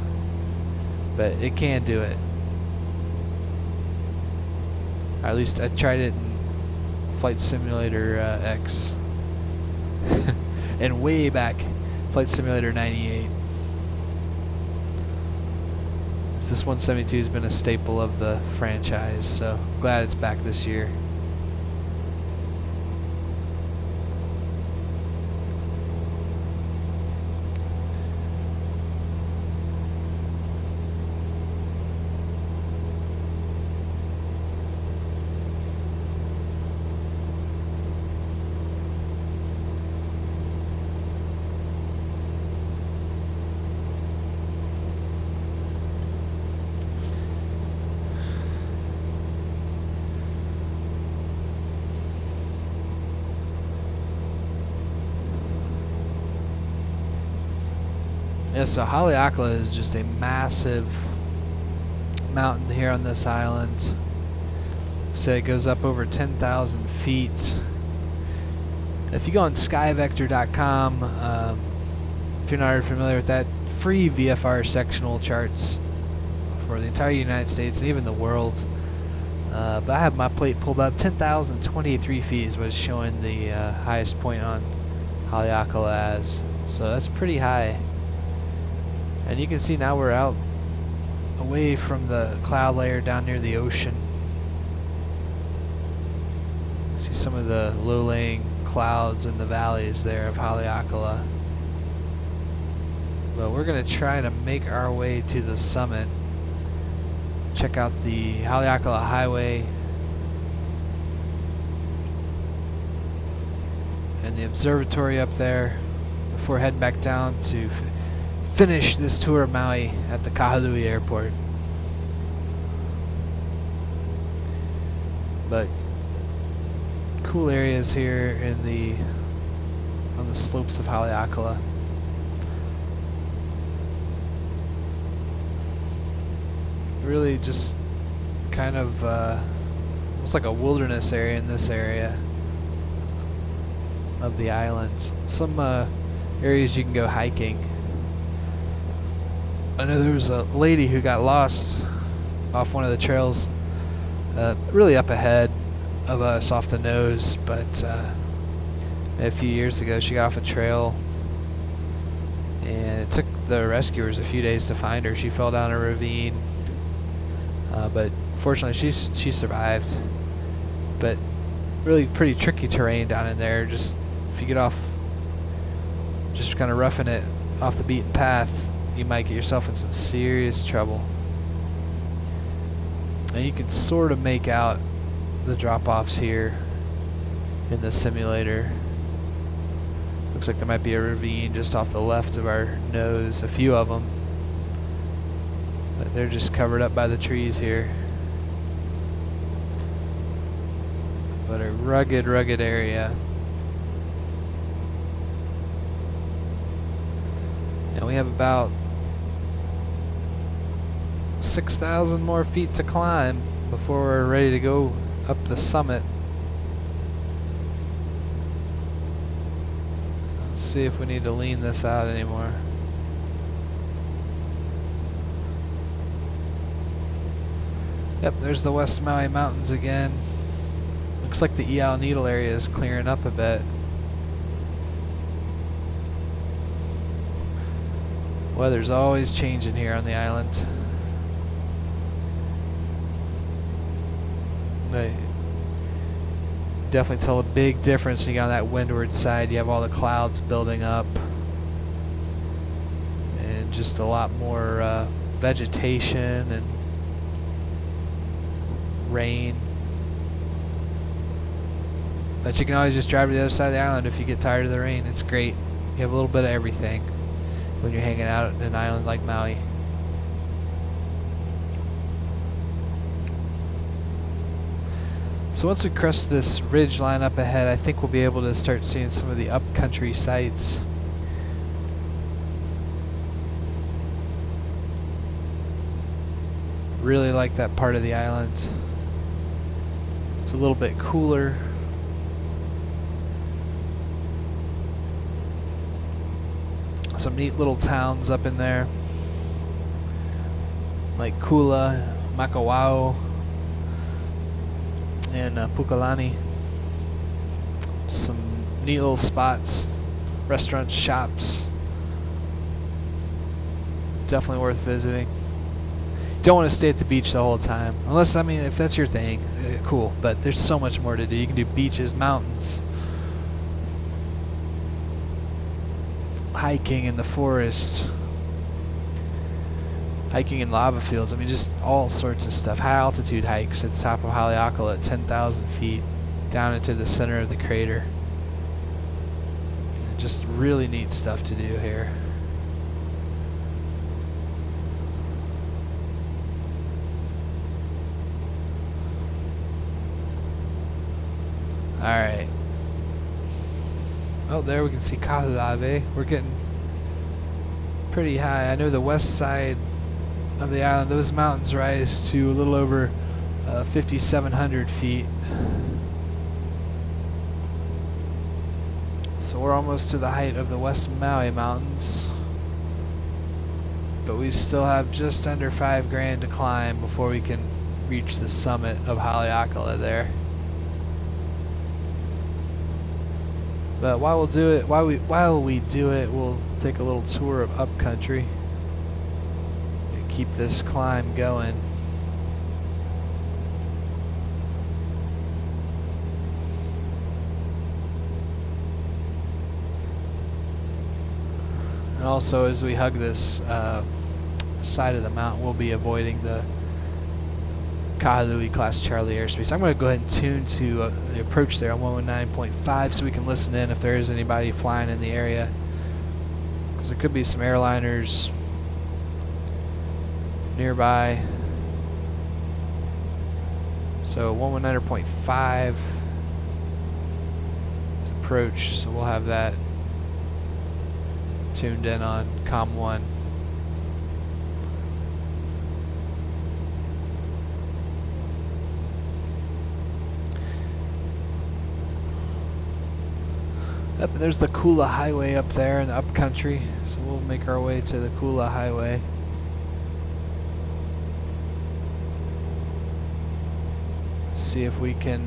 but it can do it. Or at least I tried it in Flight Simulator X and way back Flight Simulator 98. So this 172 has been a staple of the franchise, so glad it's back this year. Yeah, so Haleakala is just a massive mountain here on this island. So it goes up over 10,000 feet. If you go on skyvector.com, if you're not familiar with that, free VFR sectional charts for the entire United States and even the world. But I have my plate pulled up. 10,023 feet is what it's showing the highest point on Haleakala as. So that's pretty high. And you can see now we're out away from the cloud layer down near the ocean. See some of the low-lying clouds in the valleys there of Haleakala. But we're going to try to make our way to the summit. Check out the Haleakala Highway and the observatory up there before heading back down to finish this tour of Maui at the Kahului Airport. But cool areas here on the slopes of Haleakala. Really just kind of almost like a wilderness area in this area of the islands. Some areas you can go hiking. I know there was a lady who got lost off one of the trails really up ahead of us off the nose, but a few years ago she got off a trail and it took the rescuers a few days to find her. She fell down a ravine, but fortunately she survived. But really pretty tricky terrain down in there. Just if you get off, just kind of roughing it off the beaten path, you might get yourself in some serious trouble. And you can sort of make out the drop-offs here in the simulator. Looks like there might be a ravine just off the left of our nose, a few of them. But they're just covered up by the trees here. But a rugged area. And we have about 6,000 more feet to climb before we're ready to go up the summit. Let's see if we need to lean this out anymore. Yep, there's the West Maui Mountains again. Looks like the Iao Needle area is clearing up a bit. Weather's always changing here on the island. But definitely tell a big difference when you get on that windward side. You have all the clouds building up and just a lot more vegetation and rain. But you can always just drive to the other side of the island if you get tired of the rain. It's great. You have a little bit of everything when you're hanging out in an island like Maui. So once we crest this ridge line up ahead, I think we'll be able to start seeing some of the upcountry sights. Really like that part of the island. It's a little bit cooler. Some neat little towns up in there, like Kula, Makawao, and Pukalani. Some neat little spots, restaurants, shops. Definitely worth visiting. Don't want to stay at the beach the whole time, unless, I mean, if that's your thing, cool. But there's so much more to do. You can do beaches, mountains, hiking in the forest, hiking in lava fields. I mean, just all sorts of stuff. High altitude hikes at the top of Haleakala at 10,000 feet down into the center of the crater. Just really neat stuff to do here. Alright. Oh, there we can see Kahului Bay. We're getting pretty high. I know the west side of the island, those mountains rise to a little over 5,700 feet. So we're almost to the height of the West Maui Mountains. But we still have just under 5 grand to climb before we can reach the summit of Haleakala there. But while we do it, we'll take a little tour of upcountry and keep this climb going. And also, as we hug this side of the mountain, we'll be avoiding the Kahului Class Charlie airspace. I'm going to go ahead and tune to the approach there on 119.5 so we can listen in if there is anybody flying in the area. Because there could be some airliners nearby. So 119.5 is approach, so we'll have that tuned in on COM 1. Up and there's the Kula Highway up there in the upcountry, so we'll make our way to the Kula Highway. See if we can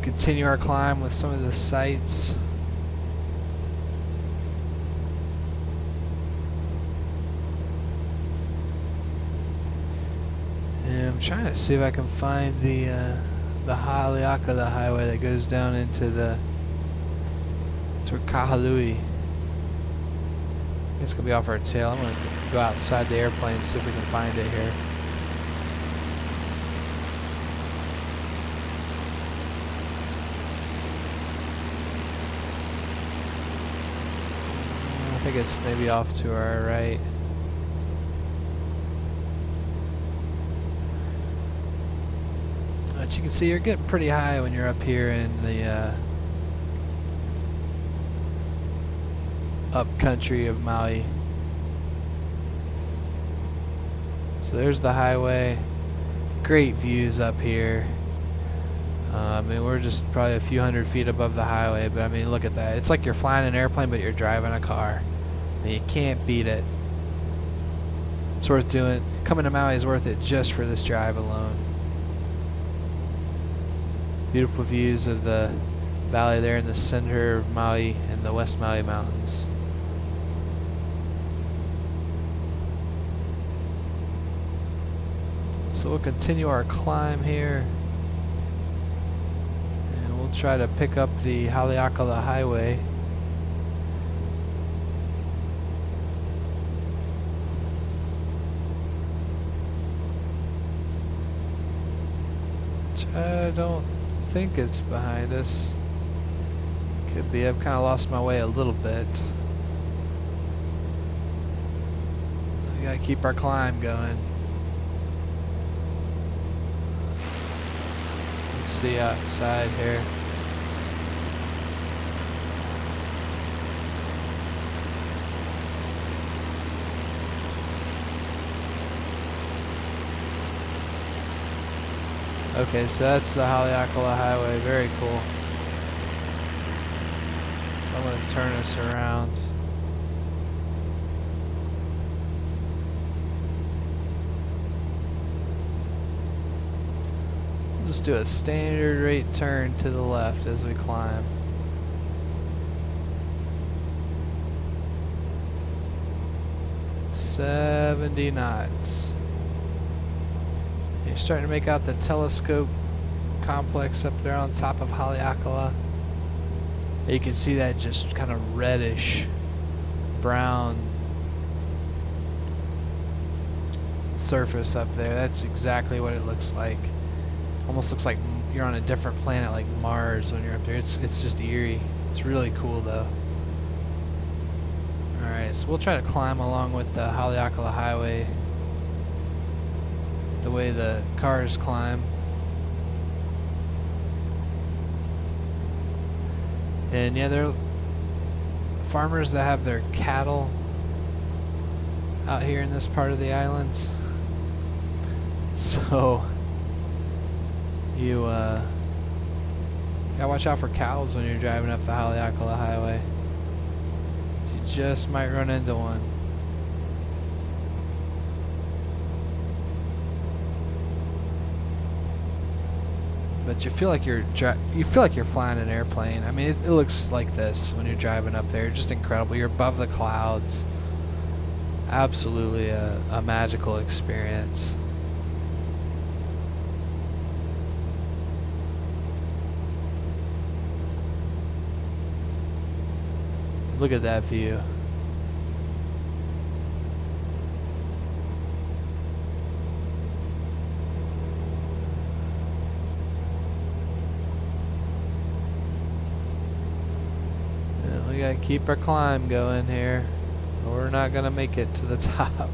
continue our climb with some of the sights. And I'm trying to see if I can find the Haleakala Highway that goes down into toward Kahului. It's gonna be off our tail. I'm gonna go outside the airplane and see if we can find it here. I think it's maybe off to our right. But you can see you're getting pretty high when you're up here in the up country of Maui. So there's the highway. Great views up here. I mean, we're just probably a few hundred feet above the highway, but I mean, look at that. It's like you're flying an airplane, but you're driving a car. I mean, you can't beat it. It's worth doing. Coming to Maui is worth it just for this drive alone. Beautiful views of the valley there in the center of Maui and the West Maui Mountains. So we'll continue our climb here. And we'll try to pick up the Haleakala Highway. Which I don't think it's behind us. Could be. I've kind of lost my way a little bit. We gotta keep our climb going. Let's see outside here. Okay, so that's the Haleakala Highway. Very cool. So I'm going to turn us around. We'll just do a standard rate turn to the left as we climb. $70 knots. You're starting to make out the telescope complex up there on top of Haleakala. You can see that just kind of reddish brown surface up there. That's exactly what it looks like. Almost looks like you're on a different planet, like Mars, when you're up there. It's just eerie. It's really cool though. Alright, so we'll try to climb along with the Haleakala Highway the way the cars climb. And yeah, they're farmers that have their cattle out here in this part of the islands. So you gotta watch out for cows when you're driving up the Haleakala Highway. You just might run into one. But you feel like you're flying an airplane. I mean, it looks like this when you're driving up there. Just incredible. You're above the clouds. Absolutely a magical experience. Look at that view. We gotta keep our climb going here, or we're not gonna make it to the top.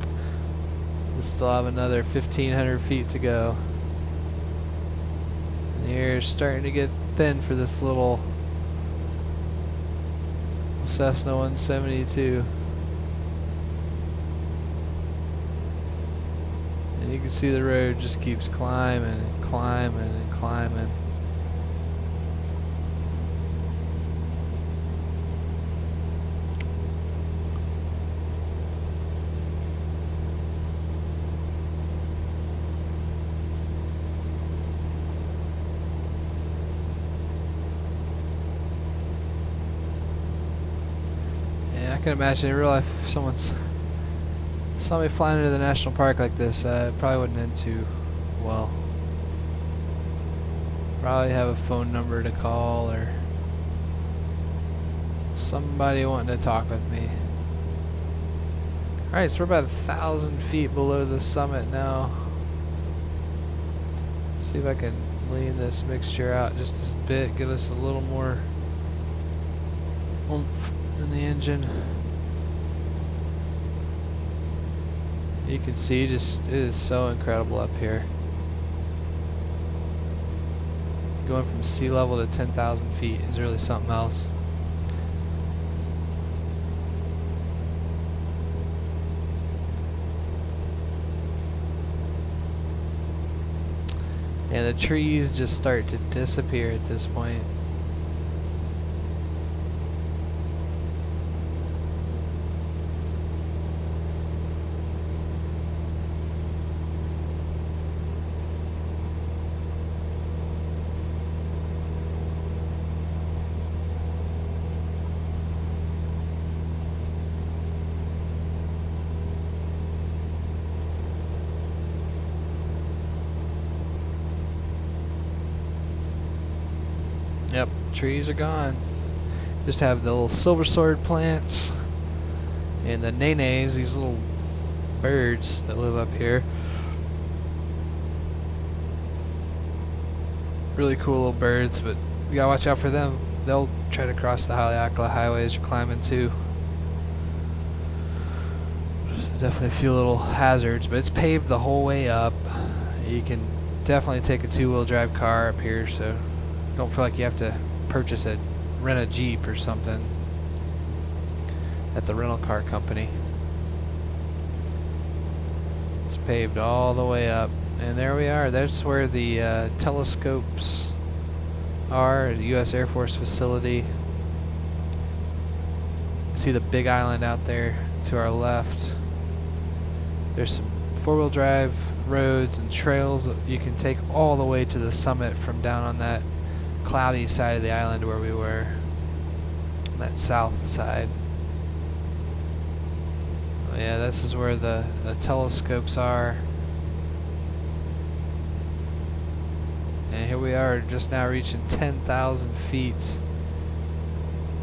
We still have another 1,500 feet to go. And the air is starting to get thin for this little Cessna 172. And you can see the road just keeps climbing and climbing and climbing. I can imagine in real life if someone saw me flying into the national park like this, it probably wouldn't end too well. Probably have a phone number to call or somebody wanting to talk with me. Alright, so we're about 1,000 feet below the summit now. Let's see if I can lean this mixture out just a bit, give us a little more oomph in the engine. You can see just it is so incredible up here. Going from sea level to 10,000 feet is really something else. And the trees just start to disappear at this point. Yep, trees are gone. Just have the little silver sword plants and the nenes, these little birds that live up here. Really cool little birds, but you gotta watch out for them. They'll try to cross the Haleakala Highway as you're climbing too. Definitely a few little hazards, but it's paved the whole way up. You can definitely take a two-wheel drive car up here, so don't feel like you have to rent a Jeep or something at the rental car company. It's paved all the way up, and there we are. That's where the telescopes are, the U.S. Air Force facility. See the big island out there to our left. There's some four-wheel drive roads and trails that you can take all the way to the summit from down on that cloudy side of the island where we were, on that south side. Oh yeah, this is where the telescopes are. And here we are, just now reaching 10,000 feet,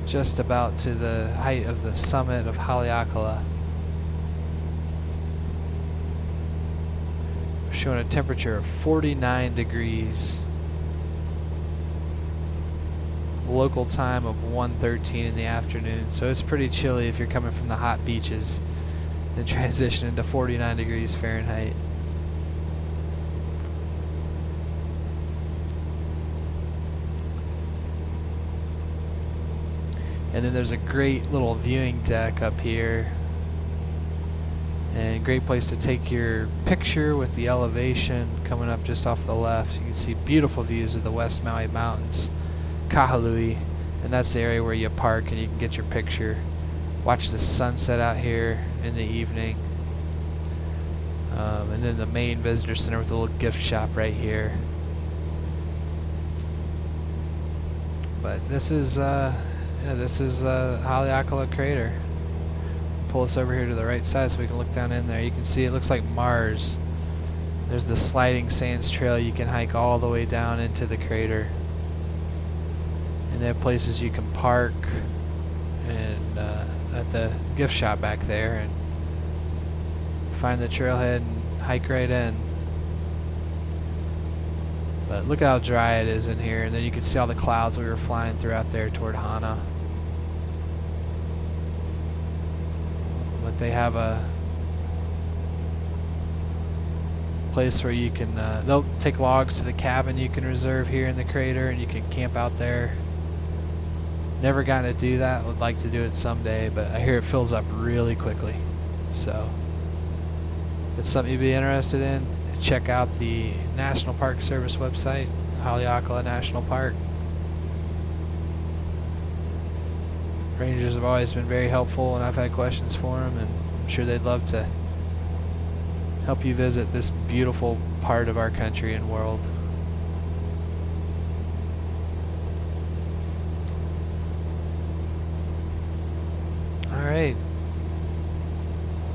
just about to the height of the summit of Haleakala. We're showing a temperature of 49 degrees. Local time of 1:13 in the afternoon, so it's pretty chilly if you're coming from the hot beaches and transition into 49 degrees Fahrenheit. And then there's a great little viewing deck up here. And great place to take your picture with the elevation coming up just off the left. You can see beautiful views of the West Maui Mountains, Kahului, and that's the area where you park and you can get your picture. Watch the sunset out here in the evening. And then the main visitor center with a little gift shop right here. But this is Haleakala Crater. Pull us over here to the right side so we can look down in there. You can see it looks like Mars. There's the sliding sands trail. You can hike all the way down into the crater. And they have places you can park and at the gift shop back there and find the trailhead and hike right in. But look how dry it is in here, and then you can see all the clouds we were flying through out there toward Hana. But they have a place where you can, they'll take logs to the cabin you can reserve here in the crater, and you can camp out there. Never gotten to do that, would like to do it someday, but I hear it fills up really quickly. So, if it's something you'd be interested in, check out the National Park Service website, Haleakala National Park. Rangers have always been very helpful when I've had questions for them, and I'm sure they'd love to help you visit this beautiful part of our country and world. Alright,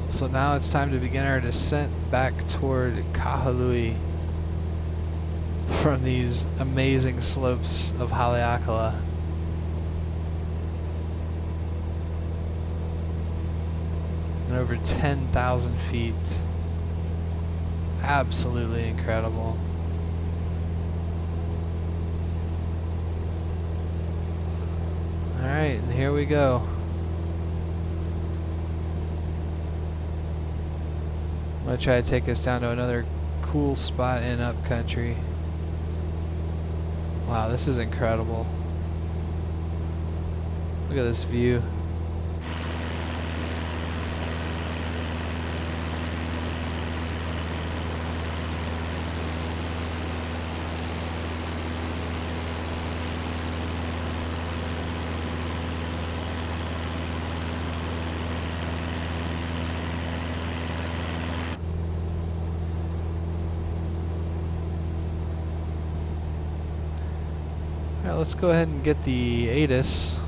so now it's time to begin our descent back toward Kahului from these amazing slopes of Haleakala. And over 10,000 feet. Absolutely incredible. Alright, and here we go. I'm going to try to take us down to another cool spot in upcountry. Wow, this is incredible. Look at this view. Alright, let's go ahead and get the ATIS.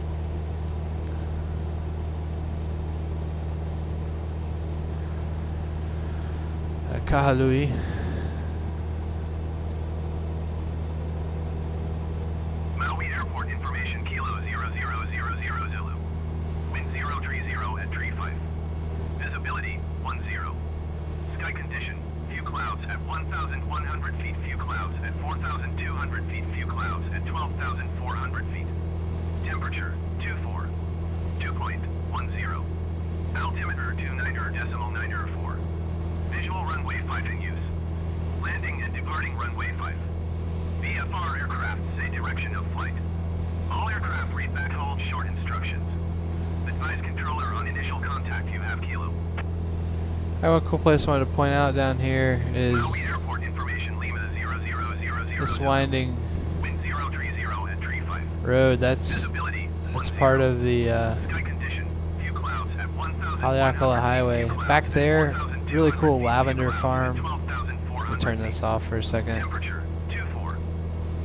Kahului. Maui Airport information, Kilo 0000 Zulu. Wind 030 at tree 5. Visibility 10. Sky condition, few clouds at 1,100 feet, few clouds at 4,200 feet, few clouds at 12,400 feet. Temperature 24. 2.10. Altimeter 29.94. Visual runway 5 in use. Landing and departing runway 5. VFR aircraft say direction of flight. All aircraft read back hold short instructions. Advise controller on initial contact you have Kilo. One cool place I wanted to point out down here is Maui Airport information, Lima 0000. this winding Wind 030 at tree 5. road. That's part of the Sky condition, few clouds at 1,000. Haleakala Highway. Back there, really cool lavender farm. I'll turn this off for a second. Temperature 24.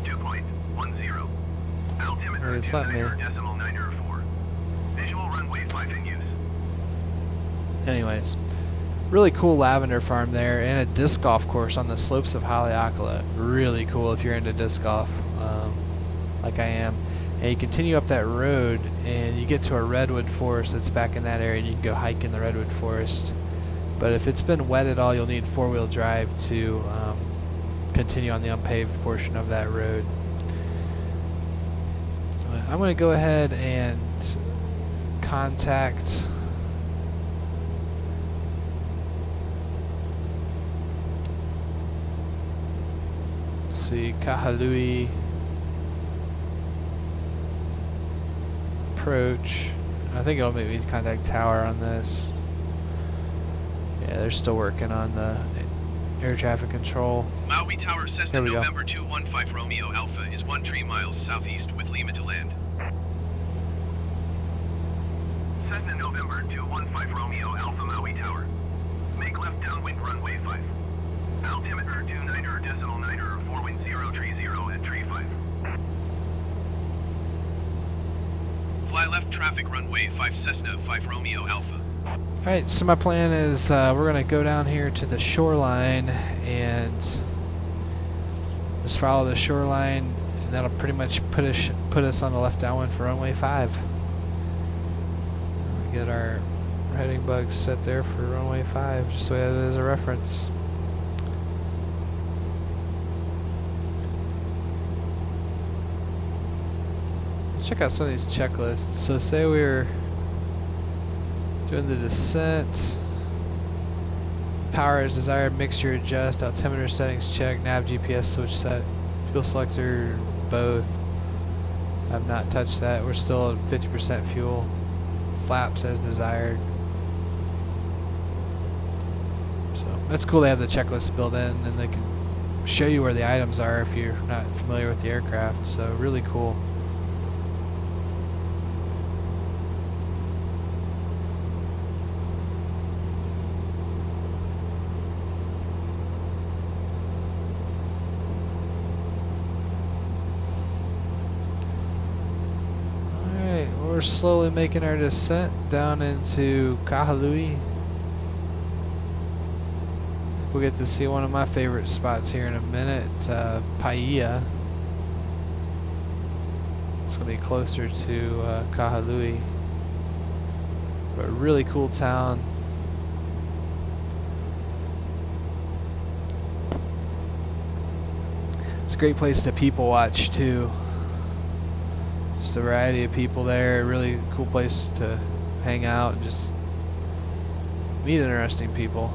2.10. Altimeter It's letting me. 29.94. Visual runway 5 in use. Anyways, really cool lavender farm there, and a disc golf course on the slopes of Haleakala. Really cool if you're into disc golf, like I am. And you continue up that road, and you get to a redwood forest that's back in that area, and you can go hike in the redwood forest. But if it's been wet at all, you'll need four-wheel drive to continue on the unpaved portion of that road. I'm going to go ahead and contact Kahului approach. I think it'll make me contact tower on this. Yeah, they're still working on the air traffic control. Maui Tower, Cessna There we go. November 215 Romeo Alpha is 13 miles southeast with Lima to land. Cessna November 215 Romeo Alpha Maui Tower. Make left downwind runway 5. Altimeter 29er decimal 9er 4 030 at tree 5. Fly left traffic runway 5 Cessna 5 Romeo Alpha. Alright, so my plan is we're going to go down here to the shoreline and just follow the shoreline, and that'll pretty much put us on the left downwind for runway 5. Get our heading bugs set there for runway 5, just so we have it as a reference. Let's check out some of these checklists. So say we're doing the descent, power as desired, mixture adjust, altimeter settings check, nav GPS switch set, fuel selector both. I've not touched that. We're still at 50% fuel. Flaps as desired. So that's cool. They have the checklist built in, and they can show you where the items are if you're not familiar with the aircraft. So really cool. We're slowly making our descent down into Kahului. We'll get to see one of my favorite spots here in a minute, Paia. It's going to be closer to Kahului, but a really cool town. It's a great place to people watch too. Just a variety of people there, really cool place to hang out and just meet interesting people.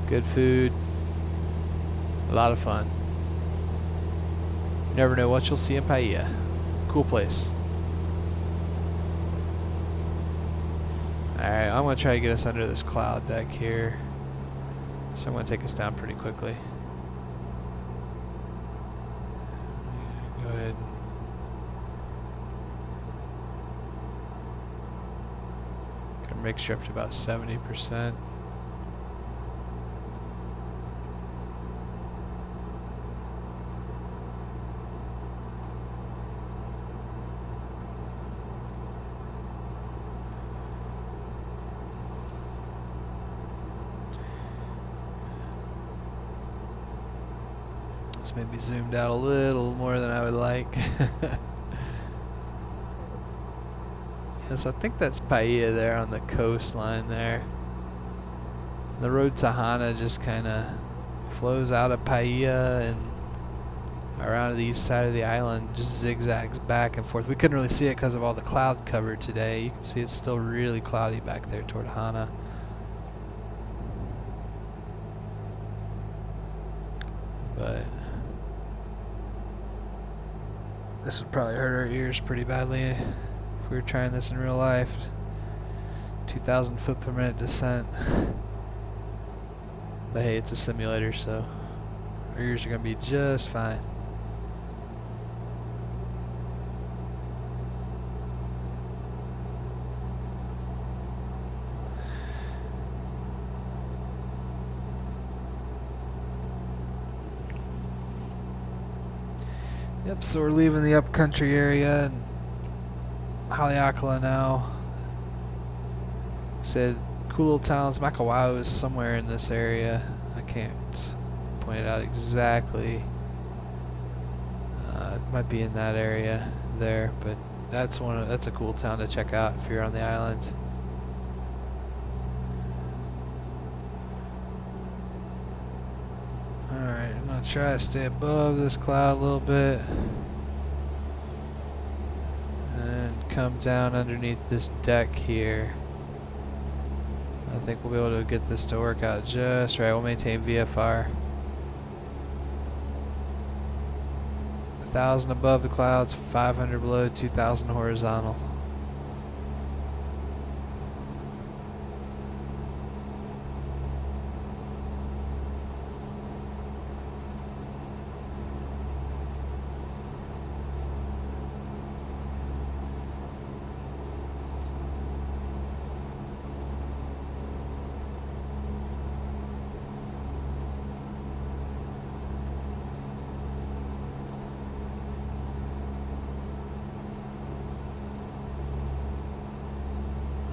Good food, a lot of fun. Never know what you'll see in Paia. Cool place. Alright, I'm going to try to get us under this cloud deck here. So I'm going to take us down pretty quickly. Go ahead. Mixture up to about 70%. This may be zoomed out a little more than I would like. Yes, I think that's Paia there on the coastline there. The road to Hana just kind of flows out of Paia and around to the east side of the island, just zigzags back and forth. We couldn't really see it because of all the cloud cover today. You can see it's still really cloudy back there toward Hana. But this would probably hurt our ears pretty badly if we were trying this in real life. 2,000 foot per minute descent. But hey, it's a simulator, so our ears are going to be just fine. Yep, so we're leaving the upcountry area and Haleakala now. Said cool little towns. Makawao is somewhere in this area. I can't point it out exactly. It might be in that area there, but that's a cool town to check out if you're on the island. Alright, I'm gonna try to stay above this cloud a little bit and come down underneath this deck here. I think we'll be able to get this to work out just right. We'll maintain VFR. I 1,000 above the clouds, 500 below, 2,000 horizontal.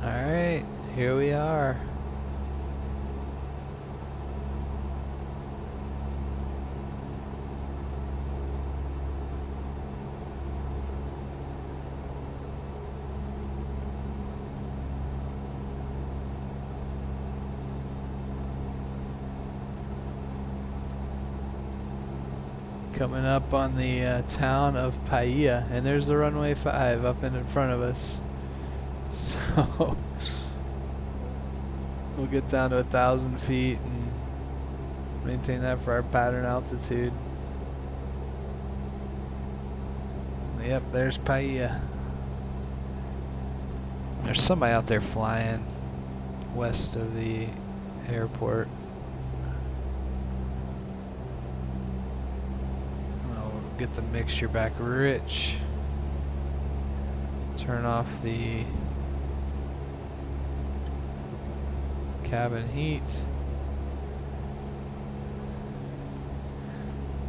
Alright, here we are. Coming up on the town of Paia, and there's the runway 5 up in front of us. So we'll get down to 1,000 feet and maintain that for our pattern altitude. Yep, there's Paia. There's somebody out there flying west of the airport. I'll get the mixture back rich. Turn off the cabin heat.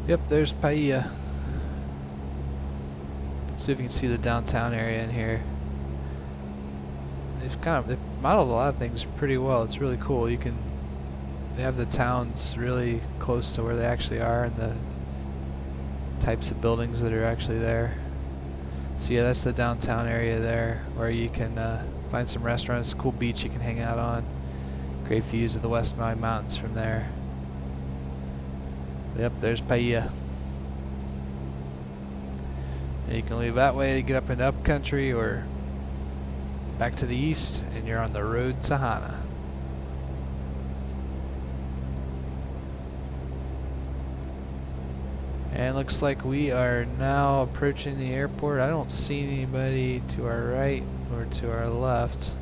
Yep, there's Paia. See if you can see the downtown area in here. They've modeled a lot of things pretty well. It's really cool. They have the towns really close to where they actually are and the types of buildings that are actually there. So yeah, that's the downtown area there where you can find some restaurants, cool beach you can hang out on. Great views of the West Maui Mountains from there. Yep, there's Paia. And you can leave that way to get up into upcountry or back to the east, and you're on the road to Hana. And looks like we are now approaching the airport. I don't see anybody to our right or to our left.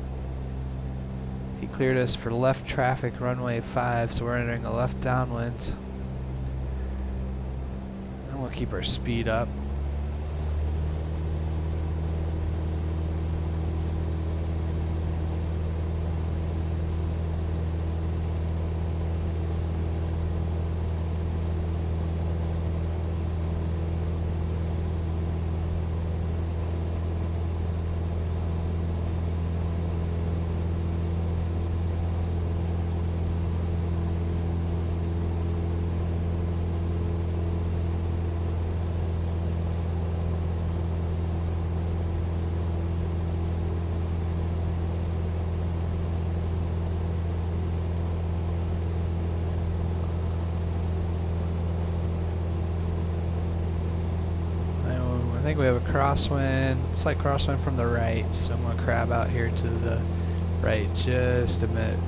He cleared us for left traffic, runway 5, so we're entering a left downwind. And we'll keep our speed up. I think we have a crosswind, slight crosswind from the right, so I'm going to crab out here to the right just a bit.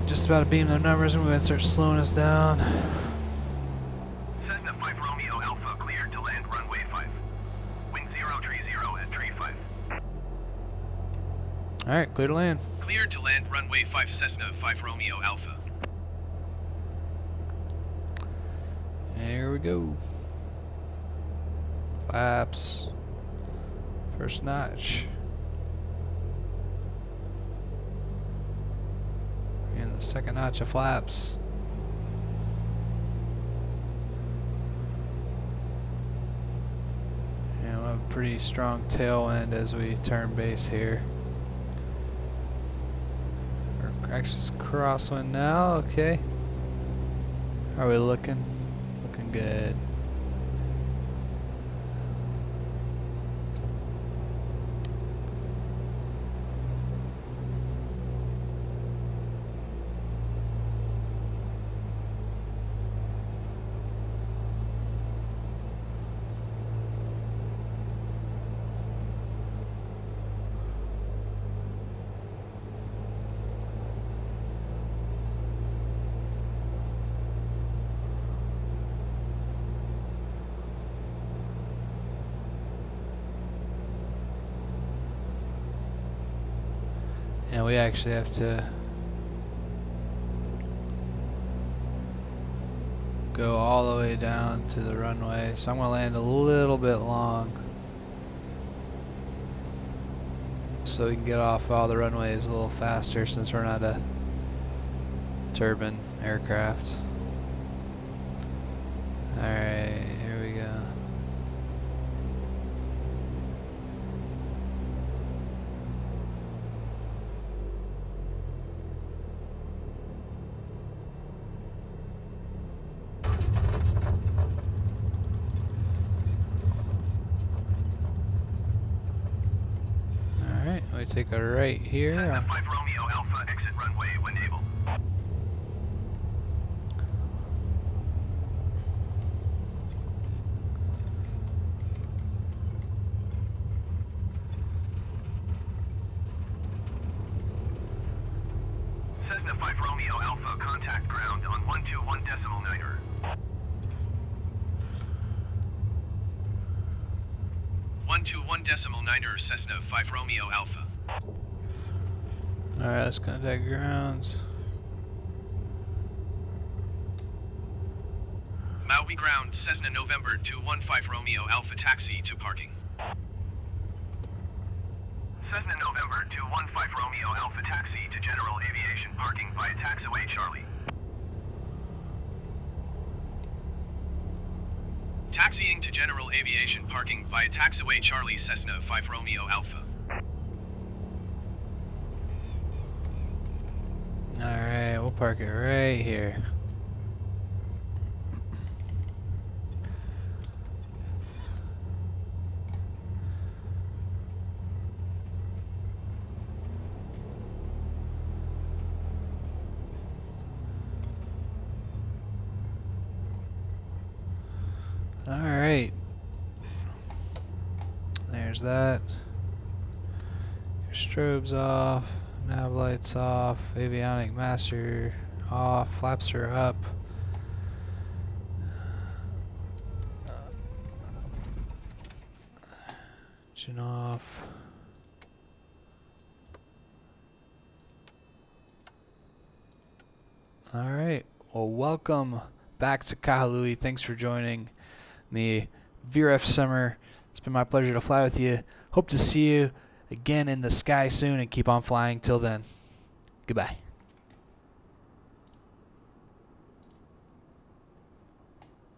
Just about to beam the numbers and we're going to start slowing us down. Cessna 5 Romeo Alpha cleared to land runway 5. Wind 030 at tree 5. Alright, clear to land. Cleared to land runway 5 Cessna 5 Romeo Alpha. Here we go. Flaps. First notch. And the second notch of flaps. And we'll have a pretty strong tailwind as we turn base here. Or actually it's crosswind now, okay. How are we looking? Looking good. And we actually have to go all the way down to the runway, so I'm going to land a little bit long so we can get off all the runways a little faster since we're not a turbine aircraft. Alright, here we go. Alright, we take a right here. Cessna 5 Romeo Alpha, exit runway when able. Cessna 5 Romeo Alpha, contact ground on 121.9er. 121.9er Cessna 5 Romeo Alpha. Alright, let's contact grounds. Maui ground, Cessna November 215 Romeo Alpha, taxi to parking. Cessna November 215 Romeo Alpha, taxi to general aviation parking via taxiway Charlie. Taxiing to general aviation parking via taxiway Charlie, Cessna 5 Romeo Alpha. Alright, we'll park it right here. Alright. There's that. Your strobes off. Nav lights off. Avionic master off. Flaps are up. Engine off. Alright. Well, welcome back to Kahului. Thanks for joining me, VRF Summer. It's been my pleasure to fly with you. Hope to see you again in the sky soon, and keep on flying till then. Goodbye.